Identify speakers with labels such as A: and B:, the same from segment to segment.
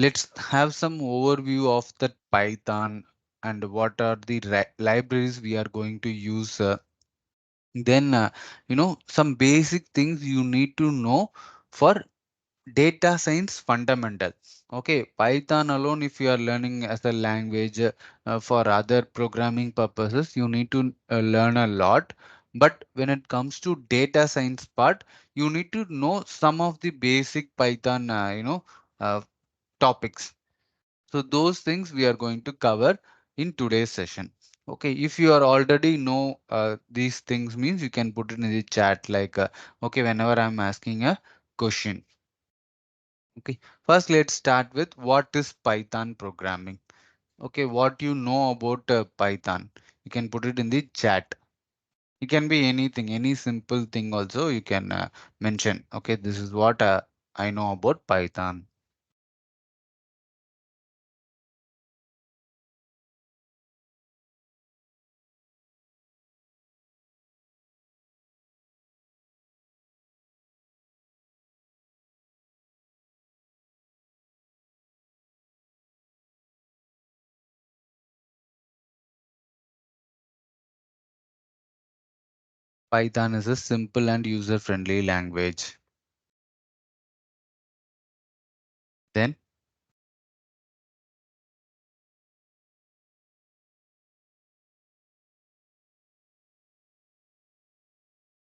A: let's have some overview of that Python and what are the libraries we are going to use. Then, some basic things you need to know for data science fundamental. Okay, Python alone, if you are learning as a language for other programming purposes, you need to learn a lot. But when it comes to data science part, you need to know some of the basic Python, uh, topics. So those things we are going to cover in today's session. Okay, if you are already know these things means you can put it in the chat like, okay, whenever I'm asking a question. Okay, first let's start with what is Python programming. Okay, what you know about Python. You can put it in the chat. It can be anything, any simple thing also you can mention. Okay, this is what I know about Python. Python is a simple and user-friendly language. Then,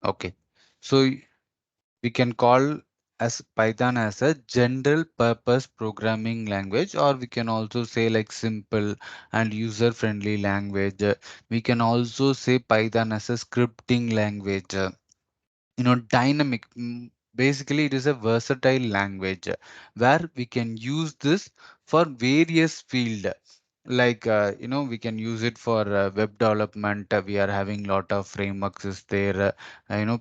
A: okay. So we can call as Python as a general purpose programming language, or we can also say like simple and user friendly language. We can also say Python as a scripting language. Dynamic. Basically, it is a versatile language where we can use this for various field. Like, we can use it for web development. We are having lot of frameworks is there,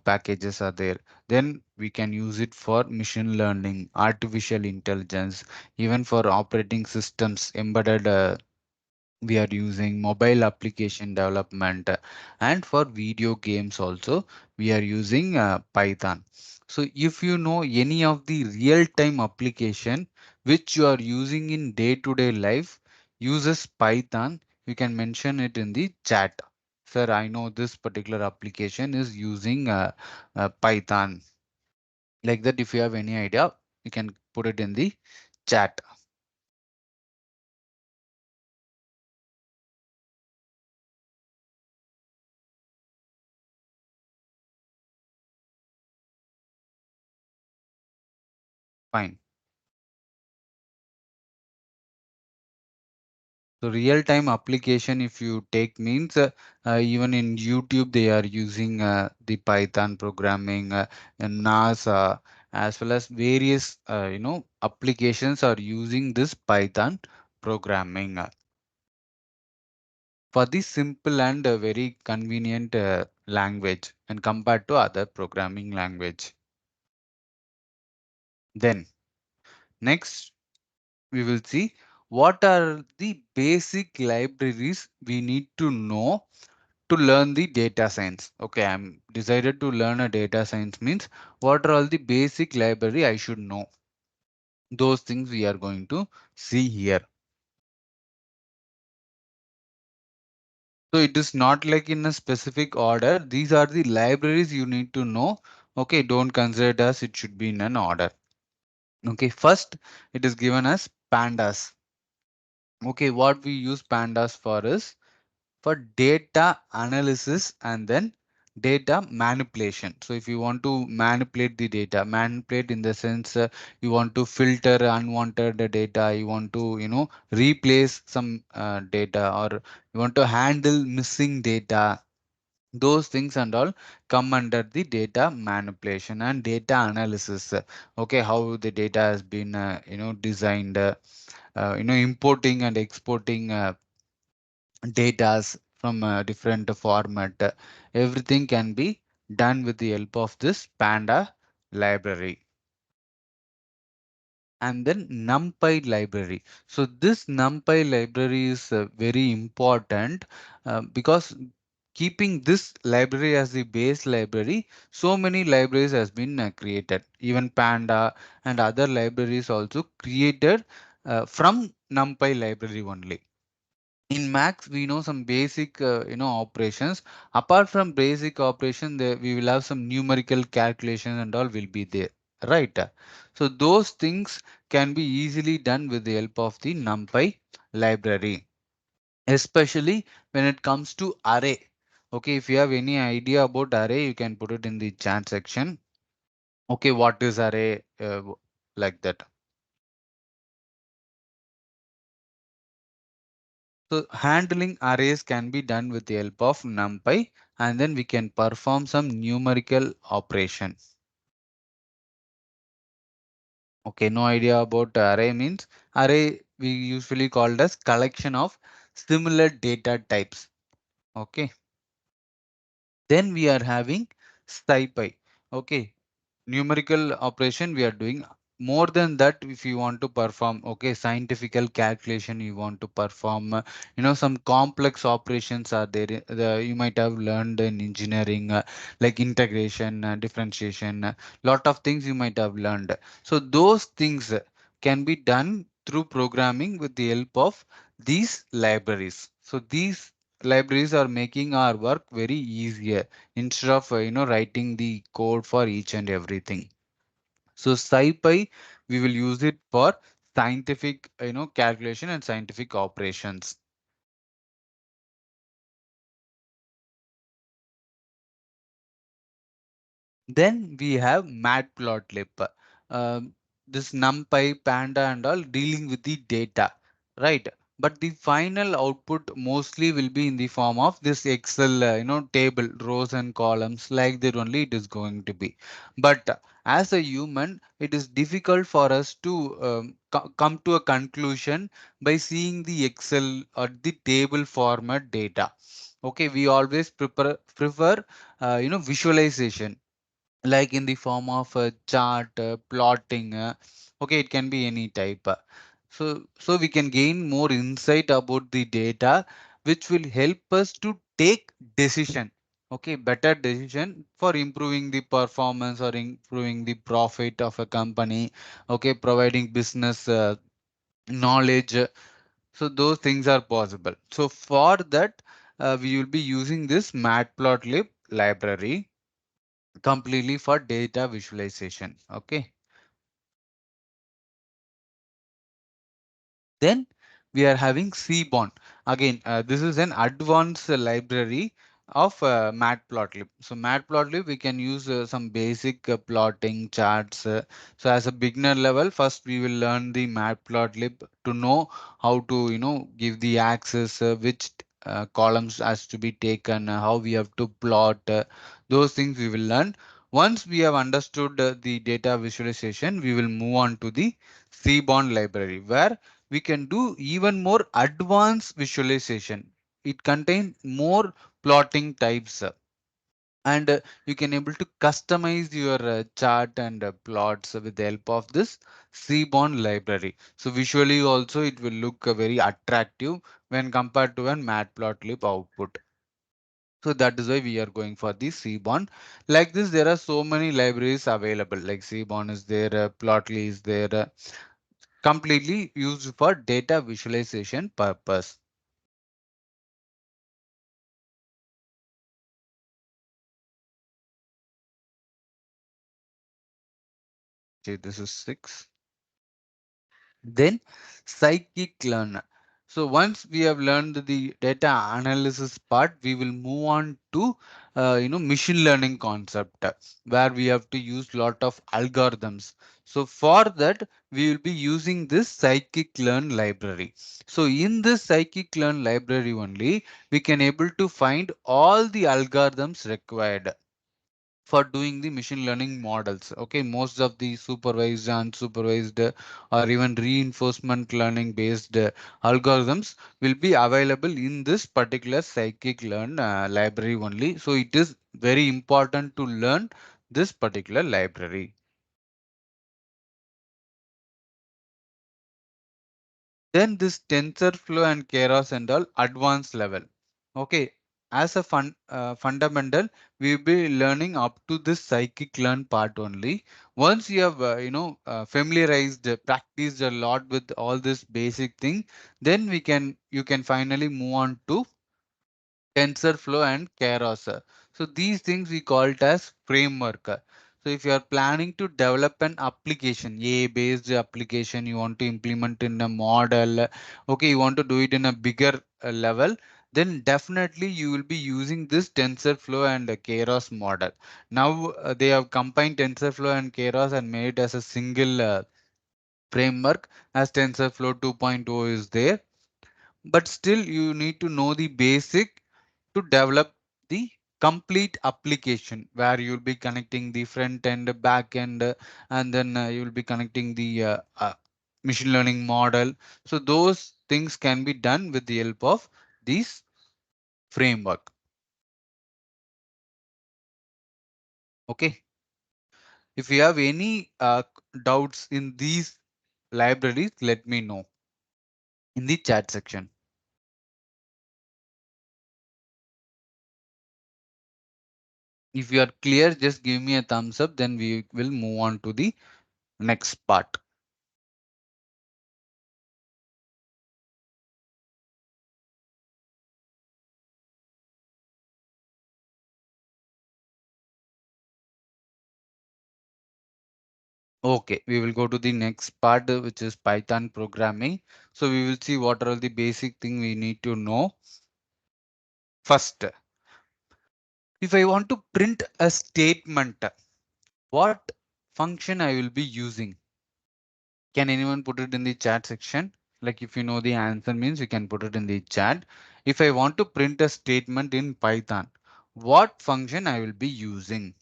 A: packages are there. Then we can use it for machine learning, artificial intelligence, even for operating systems, embedded we are using mobile application development, and for video games also we are using Python. So if you know any of the real-time application which you are using in day-to-day life uses Python, you can mention it in the chat. Sir, I know this particular application is using Python. Like that, if you have any idea, you can put it in the chat. Fine. So real-time application, if you take means even in YouTube, they are using the Python programming, and NASA, as well as various applications are using this Python programming for the simple and very convenient language and compared to other programming language. Then next we will see what are the basic libraries we need to know to learn the data science. Okay, I'm decided to learn a data science means what are all the basic library I should know. Those things we are going to see here. So it is not like in a specific order. These are the libraries you need to know. Okay, don't consider it as it should be in an order. Okay, first it is given as pandas. Okay, what we use pandas for is for data analysis and then data manipulation. So if you want to manipulate the data, manipulate in the sense you want to filter unwanted data, you want to, replace some data, or you want to handle missing data. Those things and all come under the data manipulation and data analysis. Okay, how the data has been, designed, importing and exporting datas from a different format. Everything can be done with the help of this Panda library. And then NumPy library. So this NumPy library is very important because keeping this library as the base library, so many libraries has been created. Even Panda and other libraries also created from NumPy library only. In Max, we know some basic, operations. Apart from basic operation, we will have some numerical calculations and all will be there, right? So those things can be easily done with the help of the NumPy library, especially when it comes to array. Okay, if you have any idea about array, you can put it in the chat section. Okay, what is array? Like that. So handling arrays can be done with the help of NumPy, and then we can perform some numerical operation. Okay, no idea about array means array we usually called as collection of similar data types. Okay, then we are having SciPy. Okay, numerical operation we are doing. More than that, if you want to perform, okay, scientifical calculation you want to perform, some complex operations are there, you might have learned in engineering, like integration, differentiation, lot of things you might have learned. So those things can be done through programming with the help of these libraries. So these libraries are making our work very easier instead of writing the code for each and everything. So SciPy, we will use it for scientific calculation and scientific operations. Then we have Matplotlib. Um, this NumPy, Panda, and all dealing with the data, right? But the final output mostly will be in the form of this Excel, table, rows and columns, like that only it is going to be. But as a human, it is difficult for us to come to a conclusion by seeing the Excel or the table format data. Okay, we always prefer visualization, like in the form of a chart, plotting, okay, it can be any type. So we can gain more insight about the data, which will help us to take decision, okay, better decision for improving the performance or improving the profit of a company, okay, providing business knowledge. So those things are possible. So for that, we will be using this Matplotlib library completely for data visualization. Okay. Then we are having Cbond. Again, this is an advanced library of Matplotlib. So Matplotlib, we can use some basic plotting charts. So as a beginner level, first we will learn the Matplotlib to know how to, give the axis, which columns has to be taken, how we have to plot. Those things we will learn. Once we have understood the data visualization, we will move on to the Cbond library, where we can do even more advanced visualization. It contains more plotting types, and you can able to customize your chart and plots with the help of this Cbond library. So visually also it will look very attractive when compared to a Matplotlib output. So that is why we are going for the Cbond. Like this, there are so many libraries available. Like Cbond is there, Plotly is there, completely used for data visualization purpose. Okay, this is 6. Then psychic learner. So once we have learned the data analysis part, we will move on to machine learning concept, where we have to use lot of algorithms. So for that, we will be using this scikit learn library. So in this scikit learn library only, we can able to find all the algorithms required for doing the machine learning models. Okay, most of the supervised, unsupervised, or even reinforcement learning based algorithms will be available in this particular scikit learn library only. So it is very important to learn this particular library. Then this TensorFlow and Keras and all advanced level. Okay. as a fundamental, we'll be learning up to this psychic learn part only. Once you have, familiarized, practiced a lot with all this basic thing, then you can finally move on to TensorFlow and Keras. So these things we call it as framework. So if you are planning to develop an application, AI-based application, you want to implement in a model, okay, you want to do it in a bigger level, then definitely you will be using this TensorFlow and Keras model. Now they have combined TensorFlow and Keras and made it as a single framework as TensorFlow 2.0 is there, but still you need to know the basic to develop the complete application where you'll be connecting the front end, back end, and then you'll be connecting the machine learning model. So those things can be done with the help of this framework. Okay. If you have any doubts in these libraries, let me know in the chat section. If you are clear, just give me a thumbs up, then we will move on to the next part. Okay, we will go to the next part, which is Python programming. So we will see what are all the basic thing we need to know. First, if I want to print a statement, what function I will be using? Can anyone put it in the chat section? Like if you know the answer means you can put it in the chat. If I want to print a statement in Python, what function I will be using?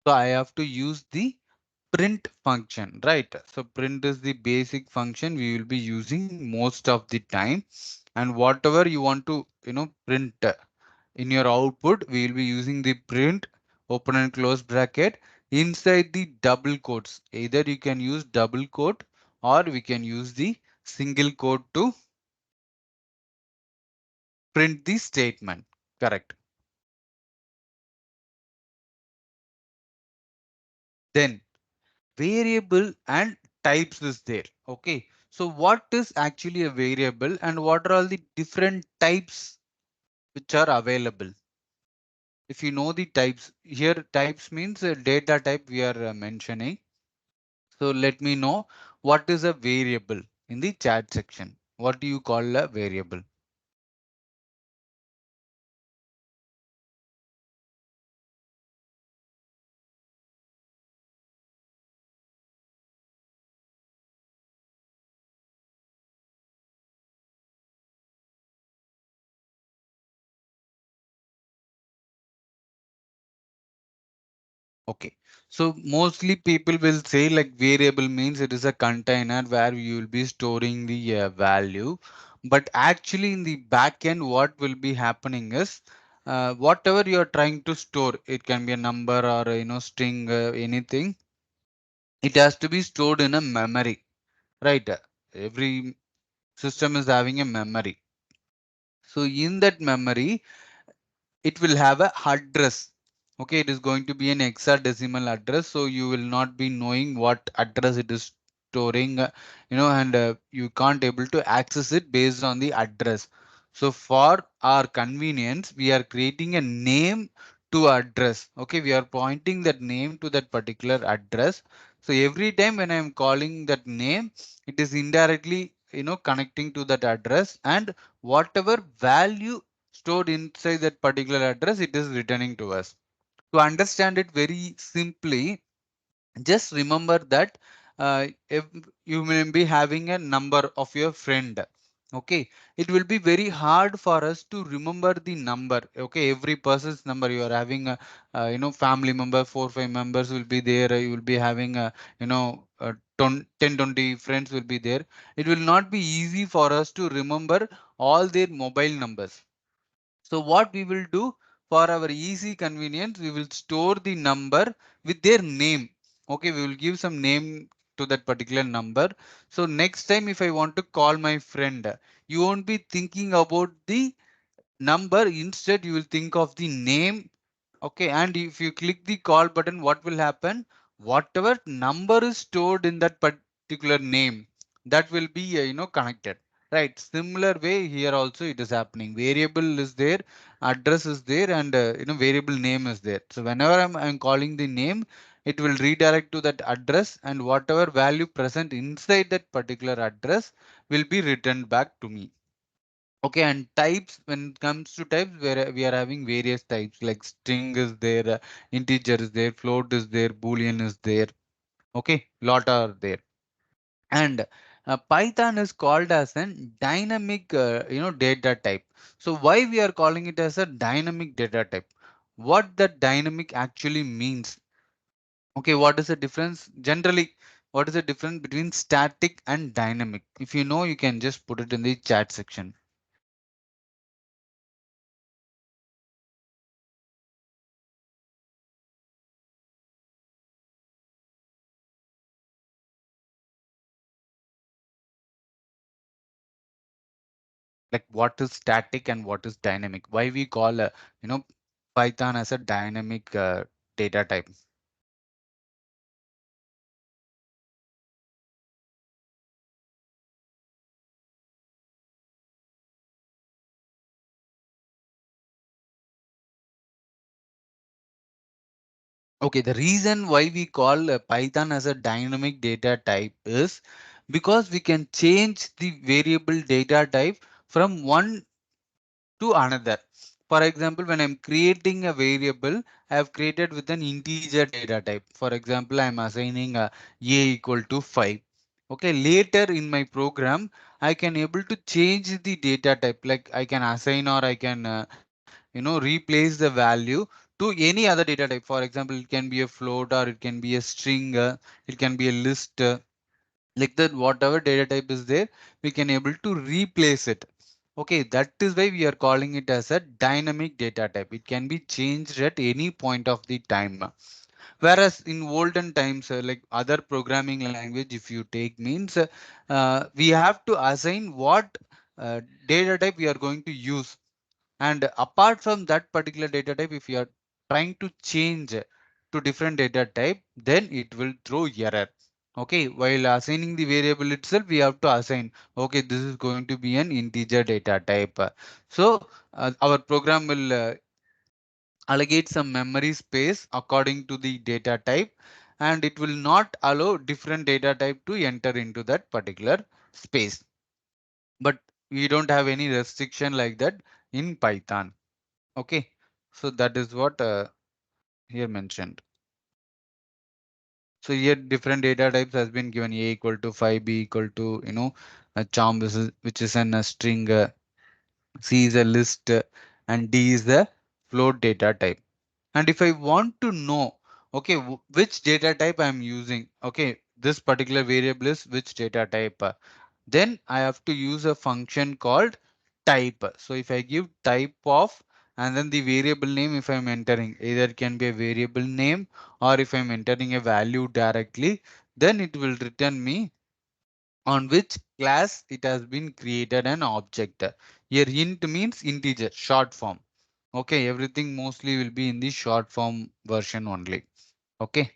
A: So I have to use the print function, right? So print is the basic function we will be using most of the time. And whatever you want to, print in your output, we will be using the print, open and close bracket, inside the double quotes. Either you can use double quote or we can use the single quote to print the statement. Correct. Then variable and types is there. Okay, so what is actually a variable and what are all the different types which are available? If you know the types here, types means data type we are mentioning. So let me know what is a variable in the chat section. What do you call a variable? Okay, so mostly people will say like variable means it is a container where you will be storing the value. But actually in the back end, what will be happening is whatever you are trying to store, it can be a number or string, anything. It has to be stored in a memory, right? Every system is having a memory. So in that memory, it will have a address. Okay, it is going to be an hexadecimal address, so you will not be knowing what address it is storing, and you can't able to access it based on the address. So for our convenience, we are creating a name to address. Okay, we are pointing that name to that particular address. So every time when I am calling that name, it is indirectly connecting to that address, and whatever value stored inside that particular address, it is returning to us. To understand it very simply, just remember that if you may be having a number of your friend, okay, it will be very hard for us to remember the number. Okay, every person's number you are having a family member, 4 5 members will be there. You will be having a 10 20 friends will be there. It will not be easy for us to remember all their mobile numbers. So what we will do for our easy convenience, we will store the number with their name. Okay, we will give some name to that particular number. So next time if I want to call my friend, you won't be thinking about the number. Instead, you will think of the name. Okay, and if you click the call button, what will happen? Whatever number is stored in that particular name, that will be connected. Right. Similar way here also it is happening. Variable is there, address is there, and variable name is there. So whenever I'm calling the name, it will redirect to that address, and whatever value present inside that particular address will be returned back to me. Okay, and types, when it comes to types, where we are having various types like string is there, integer is there, float is there, boolean is there. Okay, lot are there. And Python is called as a dynamic, data type. So why we are calling it as a dynamic data type? What that dynamic actually means? Okay, what is the difference? Generally, what is the difference between static and dynamic? If you know, you can just put it in the chat section. Like what is static and what is dynamic? Why we call you know Python as a dynamic data type? Okay, the reason why we call Python as a dynamic data type is because we can change the variable data type from one to another. For example, when I'm creating a variable, I have created with an integer data type. For example, I'm assigning a equal to 5. Okay, later in my program, I can able to change the data type. Like I can assign, or I can replace the value to any other data type. For example, it can be a float, or it can be a string, it can be a list. Like that, whatever data type is there, we can able to replace it. Okay, that is why we are calling it as a dynamic data type. It can be changed at any point of the time. Whereas in olden times, like other programming language, if you take means, we have to assign what data type we are going to use. And apart from that particular data type, if you are trying to change to different data type, then it will throw error. Okay, while assigning the variable itself, we have to assign, okay, this is going to be an integer data type. So our program will allocate some memory space according to the data type, and it will not allow different data type to enter into that particular space. But we don't have any restriction like that in Python. Okay, so that is what here mentioned. So here different data types has been given: a equal to 5, b equal to a charm, which is a string, c is a list, and d is the float data type. And if I want to know, okay, which data type I'm using, okay, this particular variable is which data type, then I have to use a function called type. So if I give type of, and then the variable name, if I'm entering, either it can be a variable name, or if I'm entering a value directly, then it will return me on which class it has been created an object. Here int means integer, short form. Okay, everything mostly will be in the short form version only. Okay.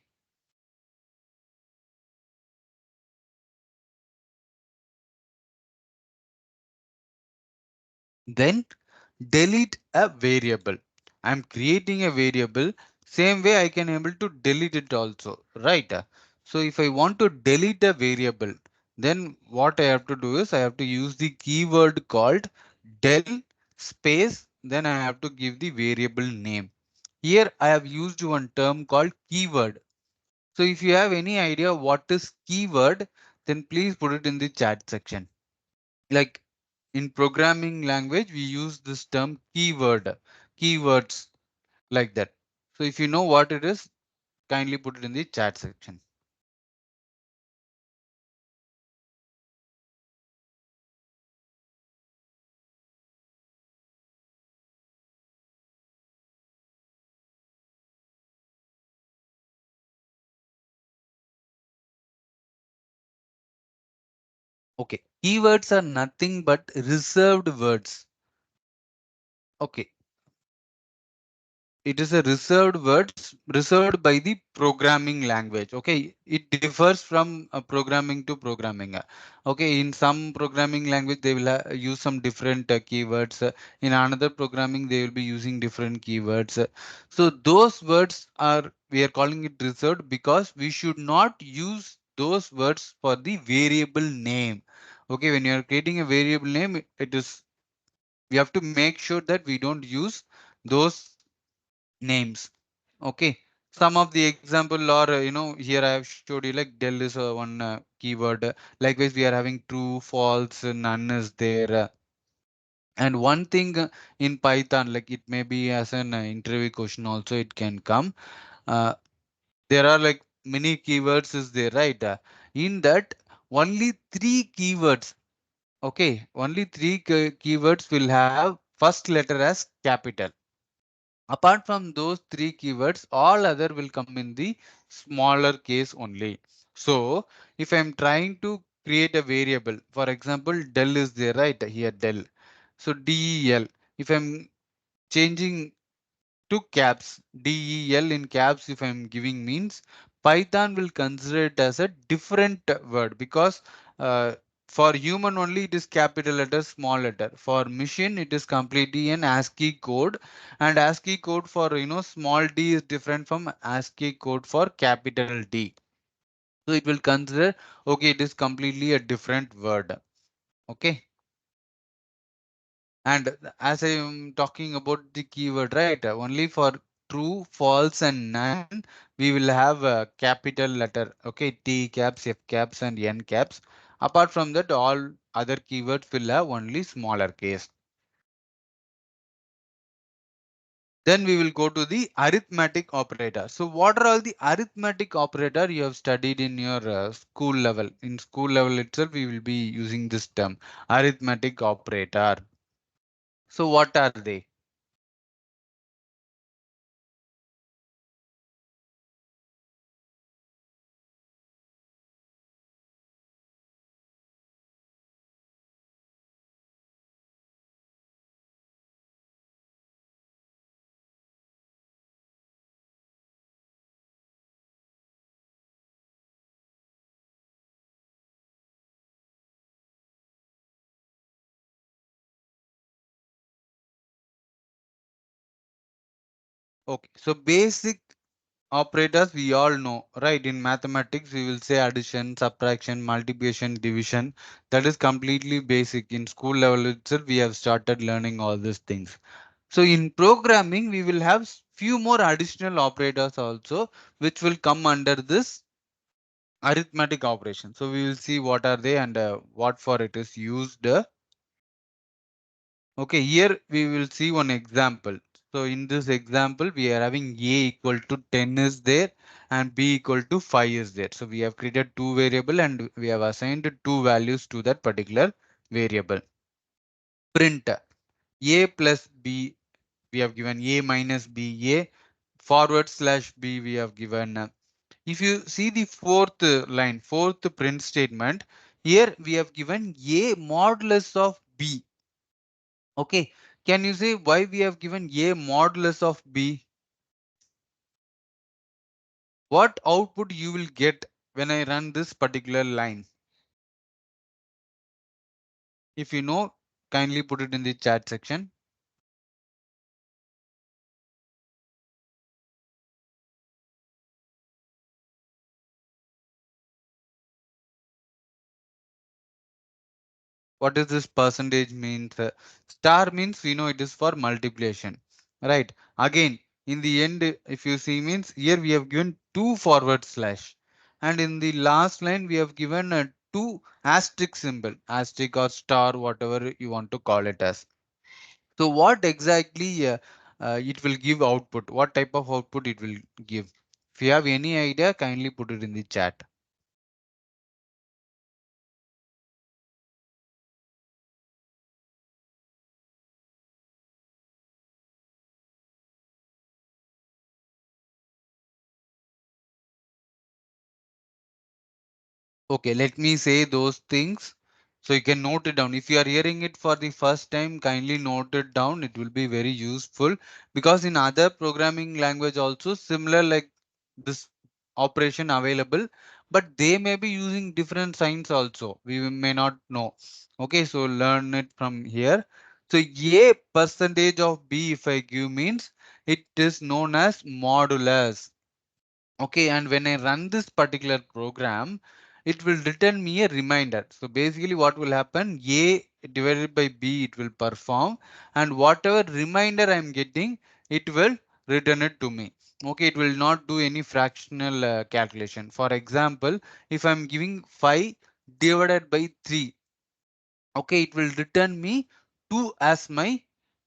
A: Then delete a variable. I'm creating a variable. Same way I can able to delete it also, right? So if I want to delete a variable, then what I have to do is I have to use the keyword called del space. Then I have to give the variable name. Here I have used one term called keyword. So if you have any idea what is keyword, then please put it in the chat section. Like in programming language, we use this term keyword, keywords, like that. So if you know what it is, kindly put it in the chat section. Okay, keywords are nothing but reserved words. Okay, it is a reserved words reserved by the programming language. Okay, it differs from programming to programming. Okay, in some programming language they will use some different keywords. In another programming they will be using different keywords. So those words are, we are calling it reserved because we should not use those words for the variable name. Okay, when you are creating a variable name, it is, we have to make sure that we don't use those names. Okay, some of the example are, here I have showed you like del is one keyword. Likewise, we are having true, false, none is there. And one thing in Python, like it may be as an interview question also, it can come. Uh, there are like many keywords is there, right? In that, only three keywords. Okay, only three keywords will have first letter as capital. Apart from those three keywords, all other will come in the smaller case only. So if I'm trying to create a variable, for example, del is there, right? Here del. So del. If I'm changing to caps, del in caps, if I'm giving means, Python will consider it as a different word because uh, for human only it is capital letter, small letter. For machine it is completely an ASCII code, and ASCII code for small d is different from ASCII code for capital D. So it will consider, okay, it is completely a different word. Okay. And as I am talking about the keyword, right? Only for true, false, and none, we will have a capital letter. Okay, T caps, F caps, and N caps. Apart from that, all other keywords will have only smaller case. Then we will go to the arithmetic operator. So what are all the arithmetic operator you have studied in your school level? In school level itself, we will be using this term, arithmetic operator. So what are they? Okay, so basic operators we all know, right? In mathematics, we will say addition, subtraction, multiplication, division. That is completely basic. In school level itself, we have started learning all these things. So in programming, we will have few more additional operators also, which will come under this arithmetic operation. So we will see what are they and what for it is used. Okay, here we will see one example. So in this example, we are having a equal to 10 is there and b equal to 5 is there. So we have created two variable and we have assigned two values to that particular variable. Print a plus b, we have given a minus b, a forward slash b we have given. If you see the fourth line, fourth print statement, here we have given a modulus of b. Okay, can you say why we have given a modulus of b? What output you will get when I run this particular line? If you know, kindly put it in the chat section. What does this percentage means? Star means we know it is for multiplication, right? Again, in the end, if you see means here we have given two forward slash, and in the last line we have given a two asterisk symbol, asterisk or star, whatever you want to call it as. So what exactly it will give output? What type of output it will give? If you have any idea, kindly put it in the chat. Okay, let me say those things. So you can note it down. If you are hearing it for the first time, kindly note it down. It will be very useful because in other programming language also similar like this operation available, but they may be using different signs also. We may not know. Okay, so learn it from here. So A percentage of B if I give means it is known as modulus. Okay, and when I run this particular program, it will return me a reminder. So basically what will happen, A divided by B, it will perform, and whatever reminder I'm getting, it will return it to me. Okay, it will not do any fractional calculation. For example, if I'm giving 5 divided by 3, okay, it will return me 2 as my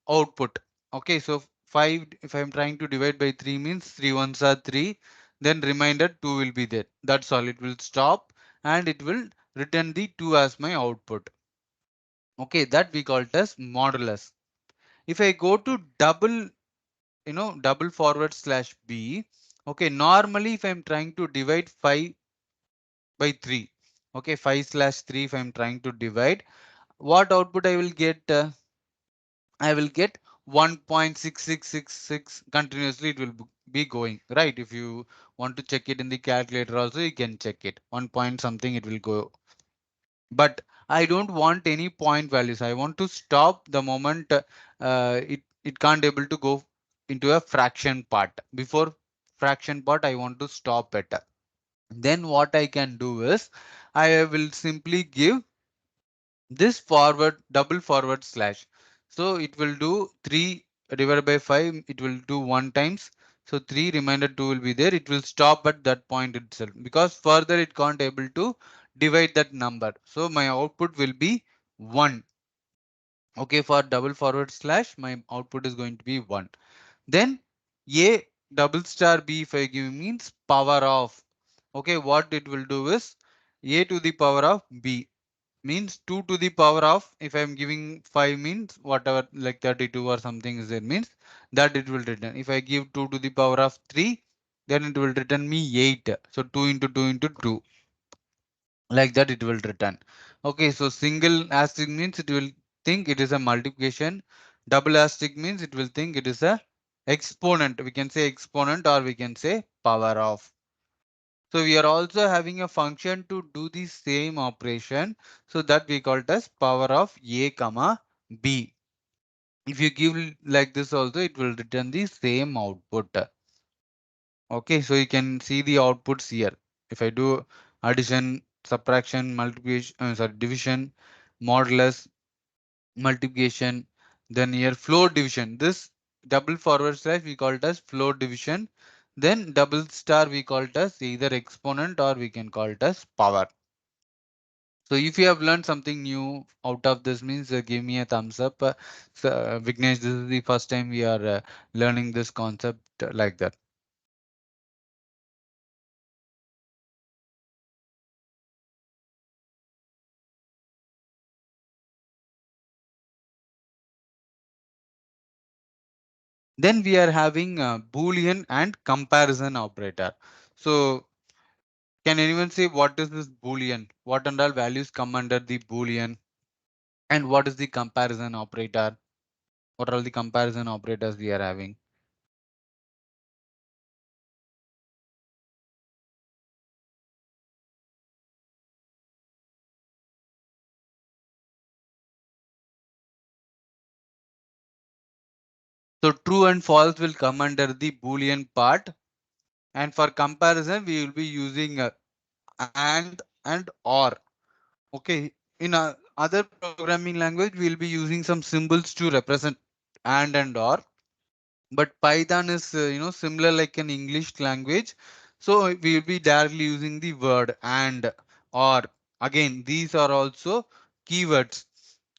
A: output. Okay, so 5, if I'm trying to divide by 3 means 3 ones are 3, then remainder 2 will be there. That's all. It will stop and it will return the 2 as my output. Okay, that we call it as modulus. If I go to double forward slash B, okay, normally if I'm trying to divide 5 by 3, okay, 5 slash 3 if I'm trying to divide, what output I will get? I will get 1.6666 continuously. It will be going right. If you want to check it in the calculator also, you can check it. 1 point something it will go. But I don't want any point values. I want to stop the moment it can't able to go into a fraction part. Before fraction part, I want to stop it. Then what I can do is I will simply give this forward double forward slash. So it will do 3 divided by 5. It will do 1 times. So 3 remainder 2 will be there. It will stop at that point itself because further it can't able to divide that number. So my output will be 1. Okay, for double forward slash, my output is going to be 1. Then A double star B if I give means power of. Okay, what it will do is A to the power of B means 2 to the power of, if I'm giving 5 means whatever like 32 or something is there means that it will return. If I give 2 to the power of 3, then it will return me 8. So 2 into 2 into 2, like that it will return. Okay, so single asterisk means it will think it is a multiplication. Double asterisk means it will think it is a exponent. We can say exponent or we can say power of. So we are also having a function to do the same operation. So that we call it as power of A comma B. If you give like this also, it will return the same output. Okay, so you can see the outputs here. If I do addition, subtraction, multiplication, sorry, division, modulus, multiplication, then here floor division. This double forward slash we call it as floor division. Then double star we call it as either exponent or we can call it as power. So if you have learned something new out of this means give me a thumbs up. Vignesh, this is the first time we are learning this concept like that. Then we are having Boolean and comparison operator. So can anyone say what is this Boolean? What and all values come under the Boolean? And what is the comparison operator? What are all the comparison operators we are having? So true and false will come under the Boolean part. And for comparison, we will be using and or. Okay. In other programming language, we will be using some symbols to represent and or. But Python is similar like an English language, so we will be directly using the word and or. Again, these are also keywords.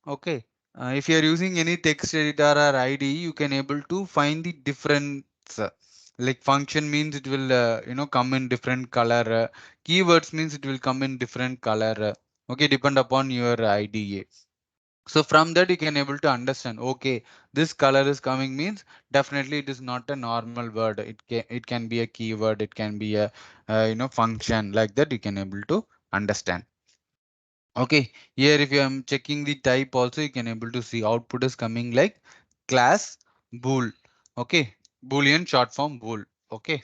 A: Okay, if you are using any text editor or IDE, you can able to find the difference. Like function means it will come in different color. Keywords means it will come in different color. Okay, depend upon your IDE. So from that you can able to understand, okay, this color is coming means definitely it is not a normal word. It can be a keyword, it can be a function, like that you can able to understand. Okay, here if you am checking the type also, you can able to see output is coming like class bool. Okay, boolean short form bool. Okay,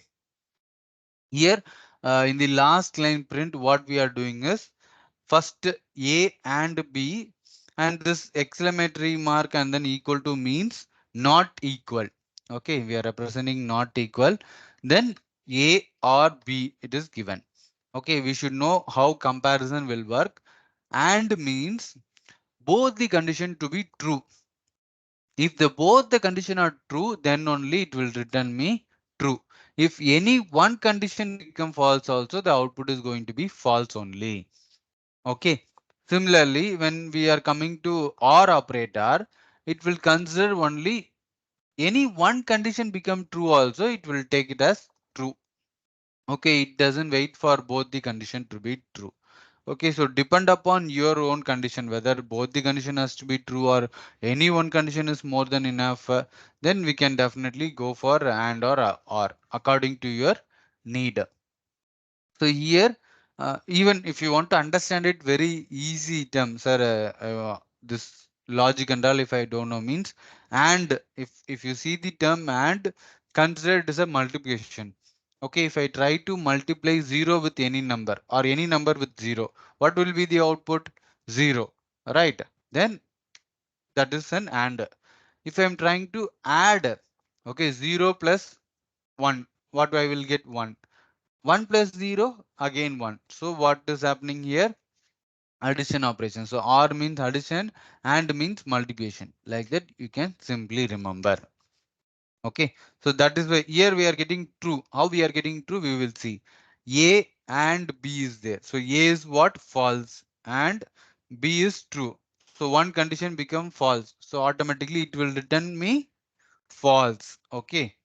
A: here in the last line print, what we are doing is first A and B, and this exclamatory mark and then equal to means not equal. Okay, we are representing not equal. Then A or B it is given. Okay, we should know how comparison will work. And means both the condition to be true. If the both the condition are true, then only it will return me true. If any one condition become false also, the output is going to be false only. Okay. Similarly, when we are coming to OR operator, it will consider only any one condition become true also, it will take it as true. Okay, it doesn't wait for both the condition to be true. Okay, so depend upon your own condition, whether both the condition has to be true or any one condition is more than enough, then we can definitely go for and or according to your need. So here, even if you want to understand it very easy term, sir, this logic and all, if I don't know means, and if you see the term and consider it as a multiplication. Okay, if I try to multiply 0 with any number or any number with 0, what will be the output? 0, right? Then that is an and. If I am trying to add, okay, 0 plus 1, what I will get? 1. 1 plus 0 again 1. So what is happening here? Addition operation. So or means addition and means multiplication. Like that you can simply remember. Okay. So that is why here we are getting true. How we are getting true? We will see. A and B is there. So A is what? False and B is true. So one condition become false. So automatically it will return me false. Okay.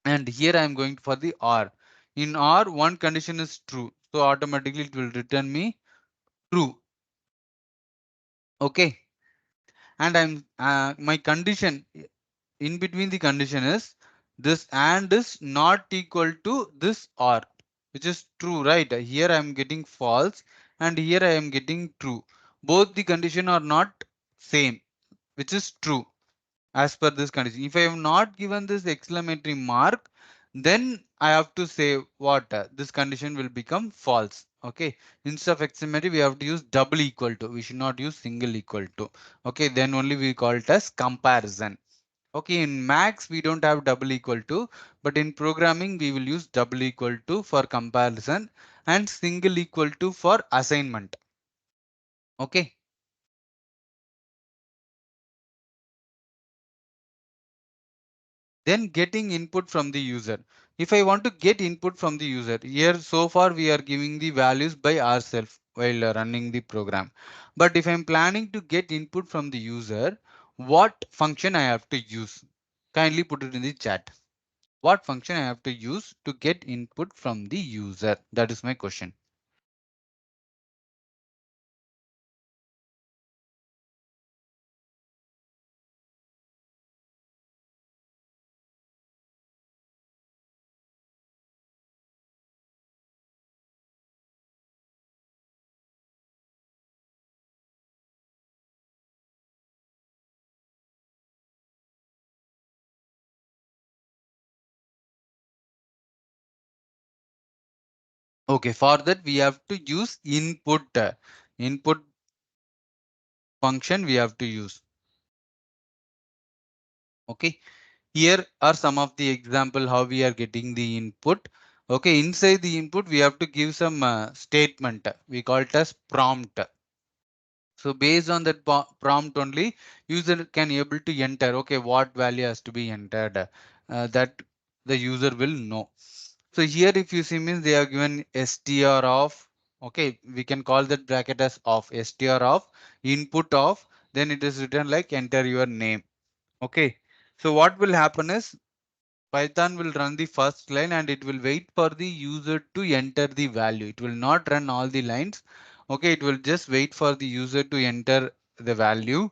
A: And here I am going for the OR. In OR, one condition is true. So automatically it will return me true. Okay. And my condition in between the condition is this and is not equal to this OR, which is true, right? Here I am getting false and here I am getting true. Both the condition are not same, which is true. As per this condition, if I have not given this exclamatory mark, then I have to say what this condition will become false. Okay, instead of exclamatory we have to use double equal to, we should not use single equal to. Okay, then only we call it as comparison. Okay, in max we don't have double equal to, but in programming we will use double equal to for comparison and single equal to for assignment. Okay. Then getting input from the user. If I want to get input from the user, here so far we are giving the values by ourselves while running the program. But if I'm planning to get input from the user, what function I have to use? Kindly put it in the chat. What function I have to use to get input from the user? That is my question. Okay, for that we have to use input. Input function we have to use. Okay. Here are some of the example how we are getting the input. Okay, inside the input we have to give some statement. We call it as prompt. So based on that prompt only, user can able to enter. Okay, what value has to be entered, that the user will know. So here if you see means they are given str of. Okay, we can call that bracket as of, str of input of. Then it is written like enter your name. Okay, so what will happen is Python will run the first line and it will wait for the user to enter the value. It will not run all the lines. Okay, it will just wait for the user to enter the value.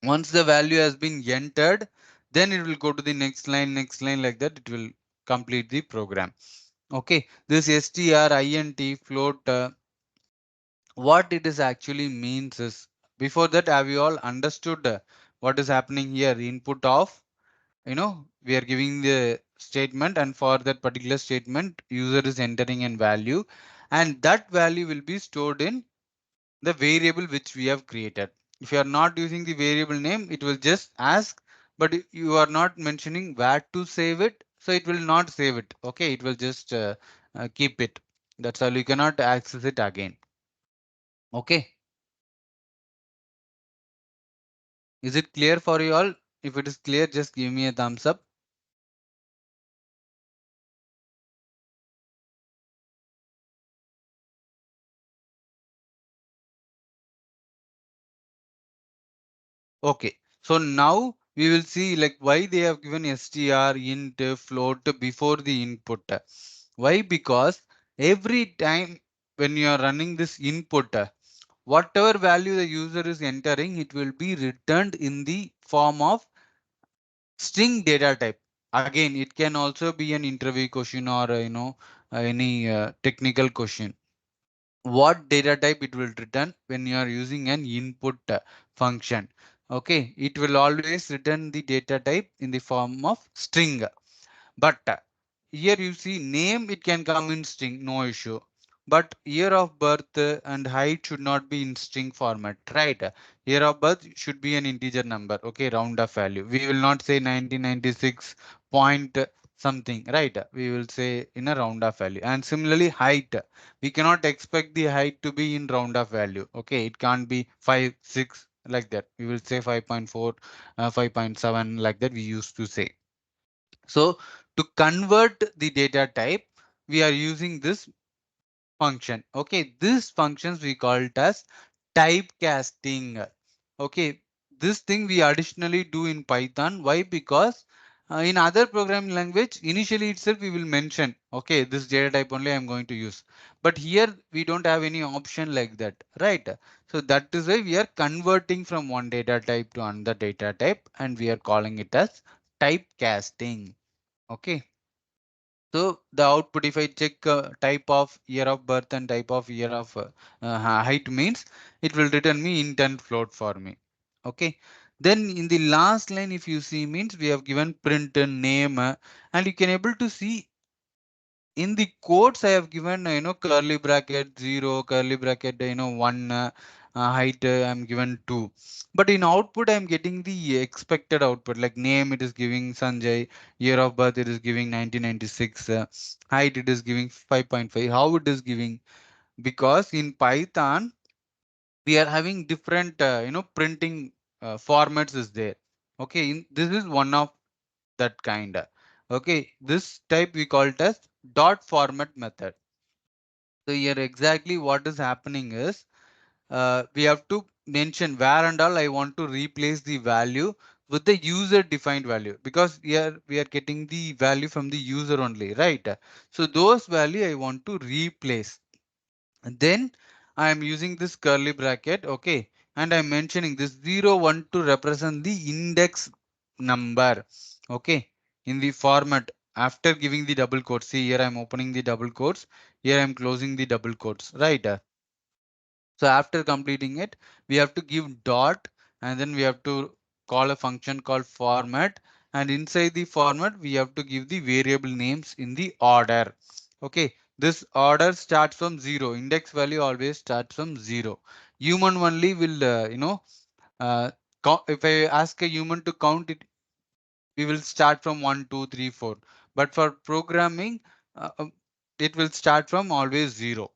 A: Once the value has been entered, then it will go to the next line like that. It will complete the program. Okay, this str, int, float, What it is actually means is, before that, have you all understood what is happening here? Input of, we are giving the statement, and for that particular statement, user is entering in value, and that value will be stored in the variable which we have created. If you are not using the variable name, it will just ask, but you are not mentioning where to save it, so it will not save it. Okay, it will just keep it. That's all. You cannot access it again. Okay, is it clear for you all? If it is clear, just give me a thumbs up. Okay, so now we will see like why they have given str, int, float before the input. Why? Because every time when you are running this input, whatever value the user is entering, it will be returned in the form of string data type. Again, it can also be an interview question or any technical question. What data type it will return when you are using an input function? Okay, it will always return the data type in the form of string. But here you see name, it can come in string, no issue. But year of birth and height should not be in string format, right? Year of birth should be an integer number, okay, round of value. We will not say 1996 point something, right? We will say in a round of value. And similarly, height, we cannot expect the height to be in round of value. Okay, it can't be 5, 6 like that. We will say 5.4, 5.7 like that we used to say. So to convert the data type, we are using this function. Okay, this functions we call it as typecasting. Okay, this thing we additionally do in Python. Why? Because in other programming language, initially itself we will mention, okay, this data type only I'm going to use. But here we don't have any option like that, right? So that is why we are converting from one data type to another data type, and we are calling it as typecasting. Okay. So the output, if I check type of year of birth and type of year of height means, it will return me int and float for me. Okay. Then in the last line, if you see means we have given print name, and you can able to see in the quotes I have given, curly bracket 0, curly bracket, 1, height, I'm given 2. But in output, I'm getting the expected output, like name, it is giving Sanjay, year of birth, it is giving 1996, height, it is giving 5.5. How it is giving? Because in Python, we are having different, printing formats is there. Okay, this is one of that kind. Okay, this type we call it as dot format method. So here exactly what is happening is we have to mention where and all I want to replace the value with the user defined value, because here we are getting the value from the user only, right? So those value I want to replace. And then I am using this curly bracket, okay, and I'm mentioning this 0, 1 to represent the index number, okay, in the format after giving the double quotes. See here I'm opening the double quotes, here I'm closing the double quotes, right? So after completing it, we have to give dot, and then we have to call a function called format, and inside the format we have to give the variable names in the order. Okay, this order starts from 0. Index value always starts from 0. Human only will uh, if I ask a human to count it, we will start from 1, 2, 3, 4. But for programming, it will start from always 0.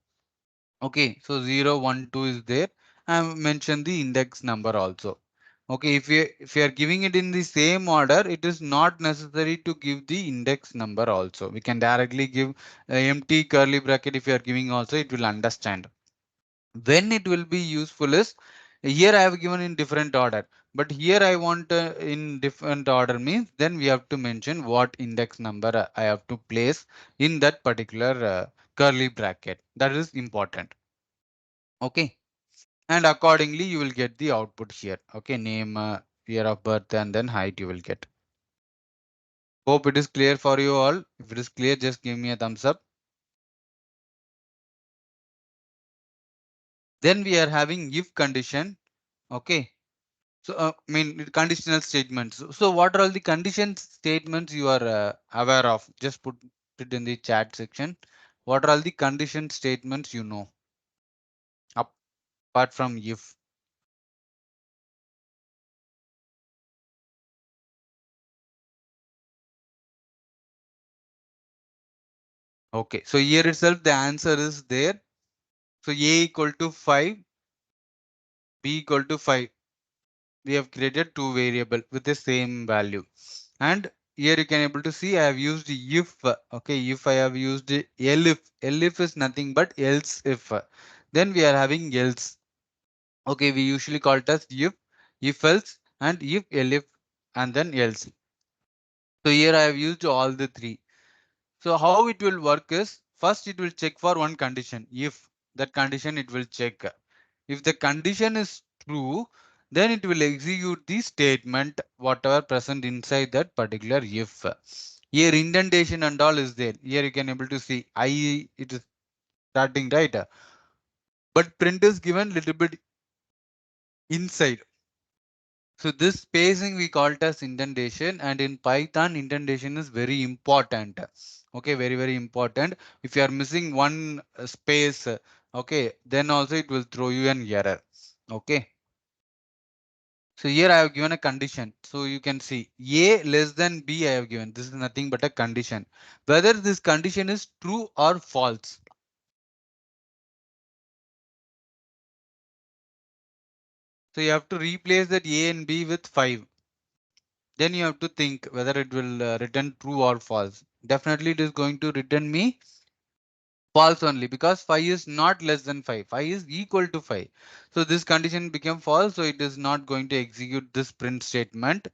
A: Okay, so 0, 1, 2 is there. I mentioned the index number also. Okay, if you are giving it in the same order, it is not necessary to give the index number also. We can directly give empty curly bracket. If you are giving also, it will understand. When it will be useful is, here I have given in different order, but here I want in different order means, then we have to mention what index number I have to place in that particular curly bracket. That is important. Okay, and accordingly you will get the output here. Okay, name, year of birth, and then height you will get. Hope it is clear for you all. If it is clear, just give me a thumbs up. Then we are having if condition. Okay. So, conditional statements. So, what are all the condition statements you are aware of? Just put it in the chat section. What are all the condition statements you know apart from if? Okay. So, here itself the answer is there. So, A equal to 5, B equal to 5. We have created two variable with the same value. And here you can able to see I have used if. Okay, if I have used elif is nothing but else if. Then we are having else. Okay, we usually call it as if else, and if elif, and then else. So here I have used all the three. So how it will work is, first it will check for one condition. If that condition, it will check. If the condition is true, then it will execute the statement whatever present inside that particular if. Here indentation and all is there. Here you can able to see I, it is starting right, but print is given little bit inside. So this spacing we call it as indentation, and in Python indentation is very important. Okay, very very important. If you are missing one space, okay, then also it will throw you an error. Okay. So here I have given a condition. So you can see A less than B I have given. This is nothing but a condition. Whether this condition is true or false. So you have to replace that A and B with 5. Then you have to think whether it will return true or false. Definitely it is going to return me false only, because 5 is not less than 5. 5 is equal to 5. So this condition became false. So it is not going to execute this print statement.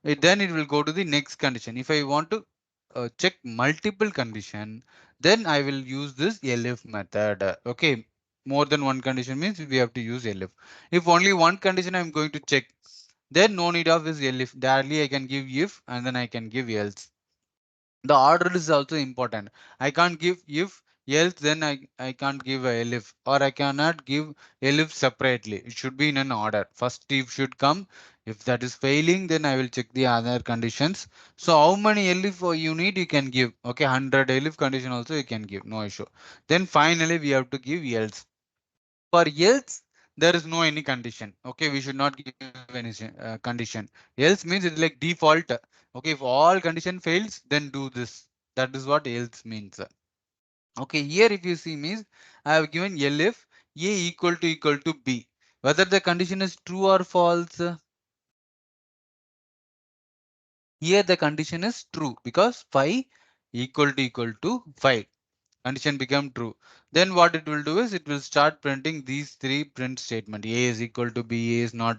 A: Then it will go to the next condition. If I want to check multiple condition, then I will use this elif method. Okay. More than one condition means we have to use elif. If only one condition I'm going to check, then no need of this elif. Directly I can give if and then I can give else. The order is also important. I can't give if else, then I can't give a elif, or I cannot give elif separately. It should be in an order. First if should come. If that is failing, then I will check the other conditions. So how many elif you need, you can give. Okay, 100 elif condition also you can give, no issue. Then finally we have to give else. For else, there is no any condition. Okay, we should not give any condition. Else means it's like default. Okay, if all condition fails, then do this. That is what else means. Okay, here if you see means I have given elif A equal to B. Whether the condition is true or false. Here the condition is true because 5 equal to 5. Condition become true. Then what it will do is it will start printing these three print statement. A is equal to B, A is not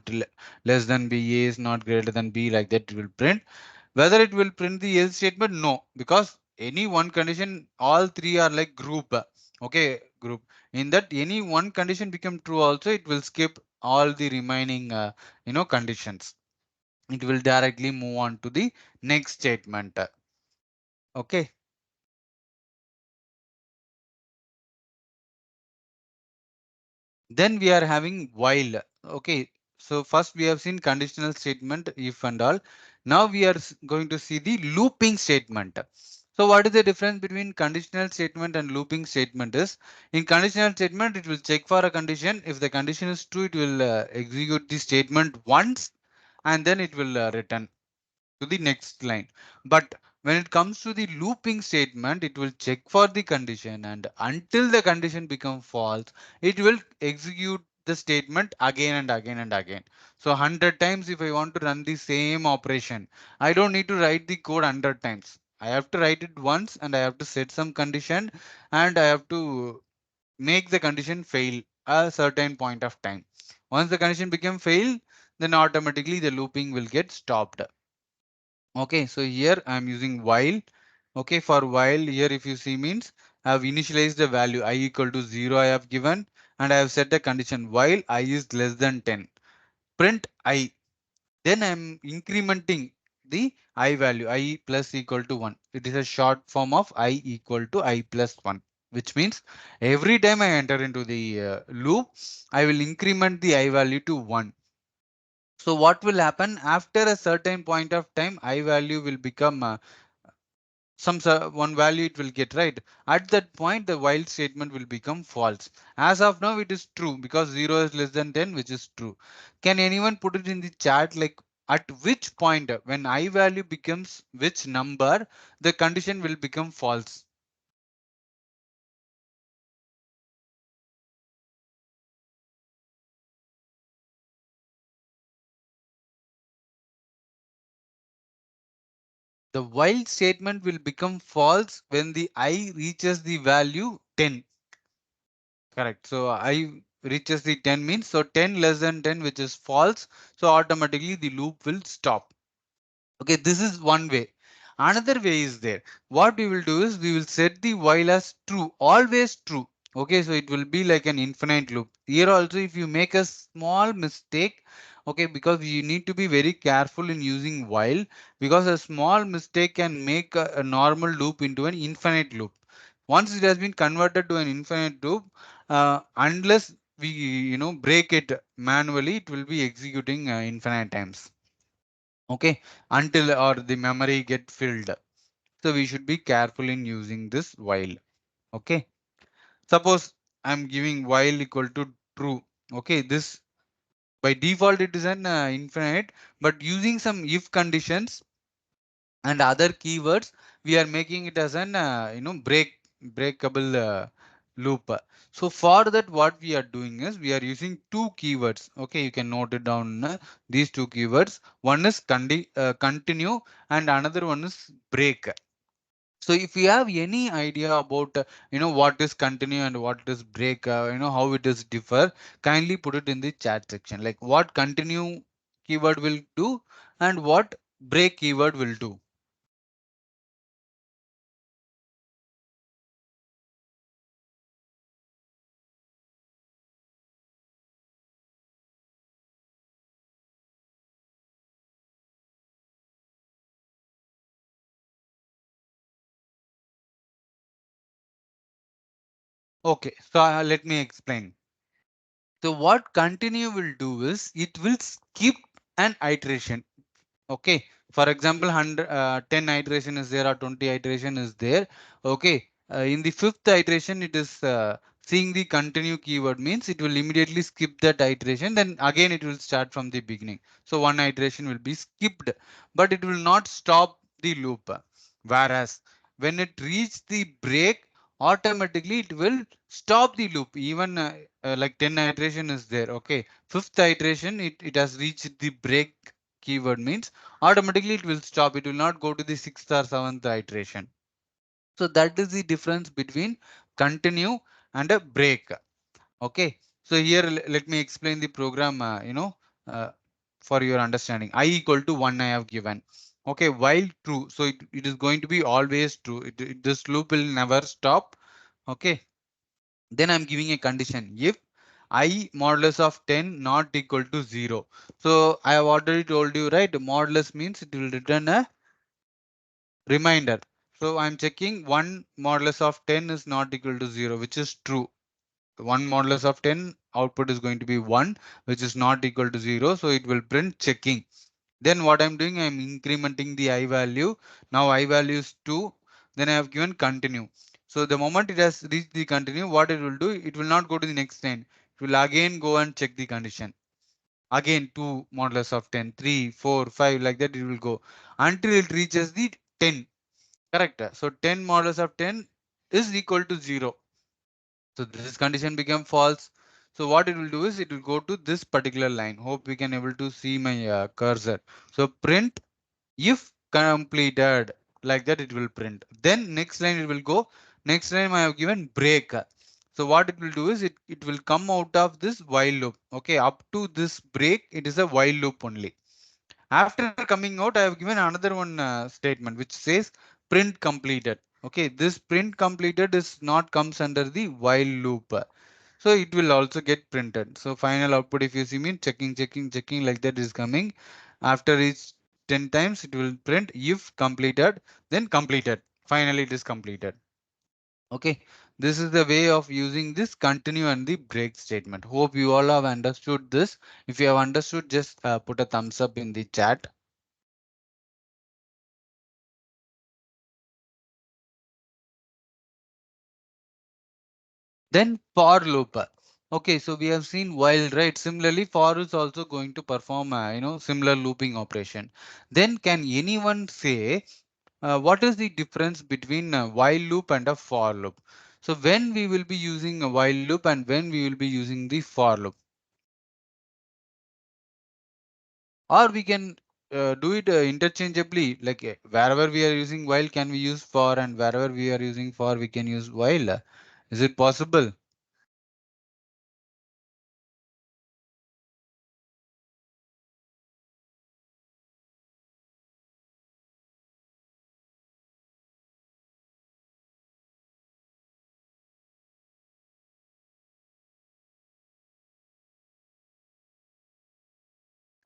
A: less than B, A is not greater than B, like that it will print. Whether it will print the else statement, no, because any one condition, all three are like group. Okay, group. In that any one condition become true also, it will skip all the remaining conditions. It will directly move on to the next statement. Okay. Then we are having while. Okay. So first we have seen conditional statement, if and all. Now we are going to see the looping statement. So what is the difference between conditional statement and looping statement is, in conditional statement, it will check for a condition. If the condition is true, it will execute the statement once and then it will return to the next line. But when it comes to the looping statement, it will check for the condition, and until the condition becomes false, it will execute the statement again and again and again. So 100 times if I want to run the same operation, I don't need to write the code 100 times. I have to write it once and I have to set some condition and I have to make the condition fail a certain point of time. Once the condition become fail, then automatically the looping will get stopped. Okay, so here I'm using while. Okay, for while here if you see means I have initialized the value I equal to 0 I have given, and I have set a condition while I is less than 10. Print I. Then I'm incrementing the I value I plus equal to 1. It is a short form of I equal to I plus 1. which means every time I enter into the loop, I will increment the I value to 1. So what will happen after a certain point of time, I value will become one value it will get, right? At that point, the while statement will become false. As of now, it is true because 0 is less than 10, which is true. Can anyone put it in the chat, like at which point when I value becomes which number, the condition will become false? The while statement will become false when the I reaches the value 10. Correct. So I reaches the 10 means, so 10 less than 10, which is false. So automatically the loop will stop. Okay, this is one way. Another way is there. What we will do is we will set the while as true, always true. Okay, so it will be like an infinite loop. Here also, if you make a small mistake, okay, because you need to be very careful in using while, because a small mistake can make a normal loop into an infinite loop. Once it has been converted to an infinite loop, unless we break it manually, it will be executing infinite times. Okay, until or the memory get filled. So we should be careful in using this while. Okay, suppose I'm giving while equal to true. Okay, this by default it is an infinite, but using some if conditions and other keywords, we are making it as an breakable loop. So for that, what we are doing is we are using two keywords. Okay, you can note it down, these two keywords. One is continue and another one is break. So if you have any idea about what is continue and what is break, how it is differ, kindly put it in the chat section, like what continue keyword will do and what break keyword will do. Okay, so let me explain. So what continue will do is it will skip an iteration. Okay, for example, 10 iteration is there or 20 iteration is there. Okay, in the fifth iteration, it is seeing the continue keyword means it will immediately skip that iteration. Then again, it will start from the beginning. So one iteration will be skipped, but it will not stop the loop. Whereas when it reaches the break, automatically it will stop the loop. Even like 10 iteration is there. Okay, fifth iteration, it has reached the break keyword means automatically it will stop. It will not go to the sixth or seventh iteration. So that is the difference between continue and a break. Okay. So here let me explain the program, uh, for your understanding. I equal to 1 I have given. Okay. While true. So it is going to be always true. This loop will never stop. Okay. Then I'm giving a condition. If I modulus of 10 not equal to 0. So I have already told you, right? Modulus means it will return a reminder. So I'm checking one modulus of 10 is not equal to 0, which is true. One modulus of 10 output is going to be 1, which is not equal to 0. So it will print checking. Then what I'm doing, I'm incrementing the I value. Now I value is 2. Then I have given continue. So the moment it has reached the continue, what it will do, it will not go to the next line. It will again go and check the condition. Again 2 modulus of 10, 3, 4, 5, like that it will go until it reaches the 10. Correct. So 10 modulus of 10 is equal to 0. So this condition became false. So what it will do is it will go to this particular line. Hope we can able to see my cursor. So print if completed, like that it will print. Then next line it will go. Next line I have given break. So what it will do is it will come out of this while loop. Okay, up to this break, it is a while loop only. After coming out, I have given another one statement which says print completed. Okay, this print completed is not comes under the while loop. So it will also get printed. So final output, if you see me checking, checking, checking, like that is coming. After each 10 times, it will print if completed, then completed. Finally, it is completed. Okay, this is the way of using this continue and the break statement. Hope you all have understood this. If you have understood, just put a thumbs up in the chat. Then for loop. Okay, so we have seen while, right? Similarly, for is also going to perform, similar looping operation. Then can anyone say what is the difference between a while loop and a for loop? So when we will be using a while loop and when we will be using the for loop, or we can do it interchangeably, like wherever we are using while can we use for, and wherever we are using for we can use while. Is it possible?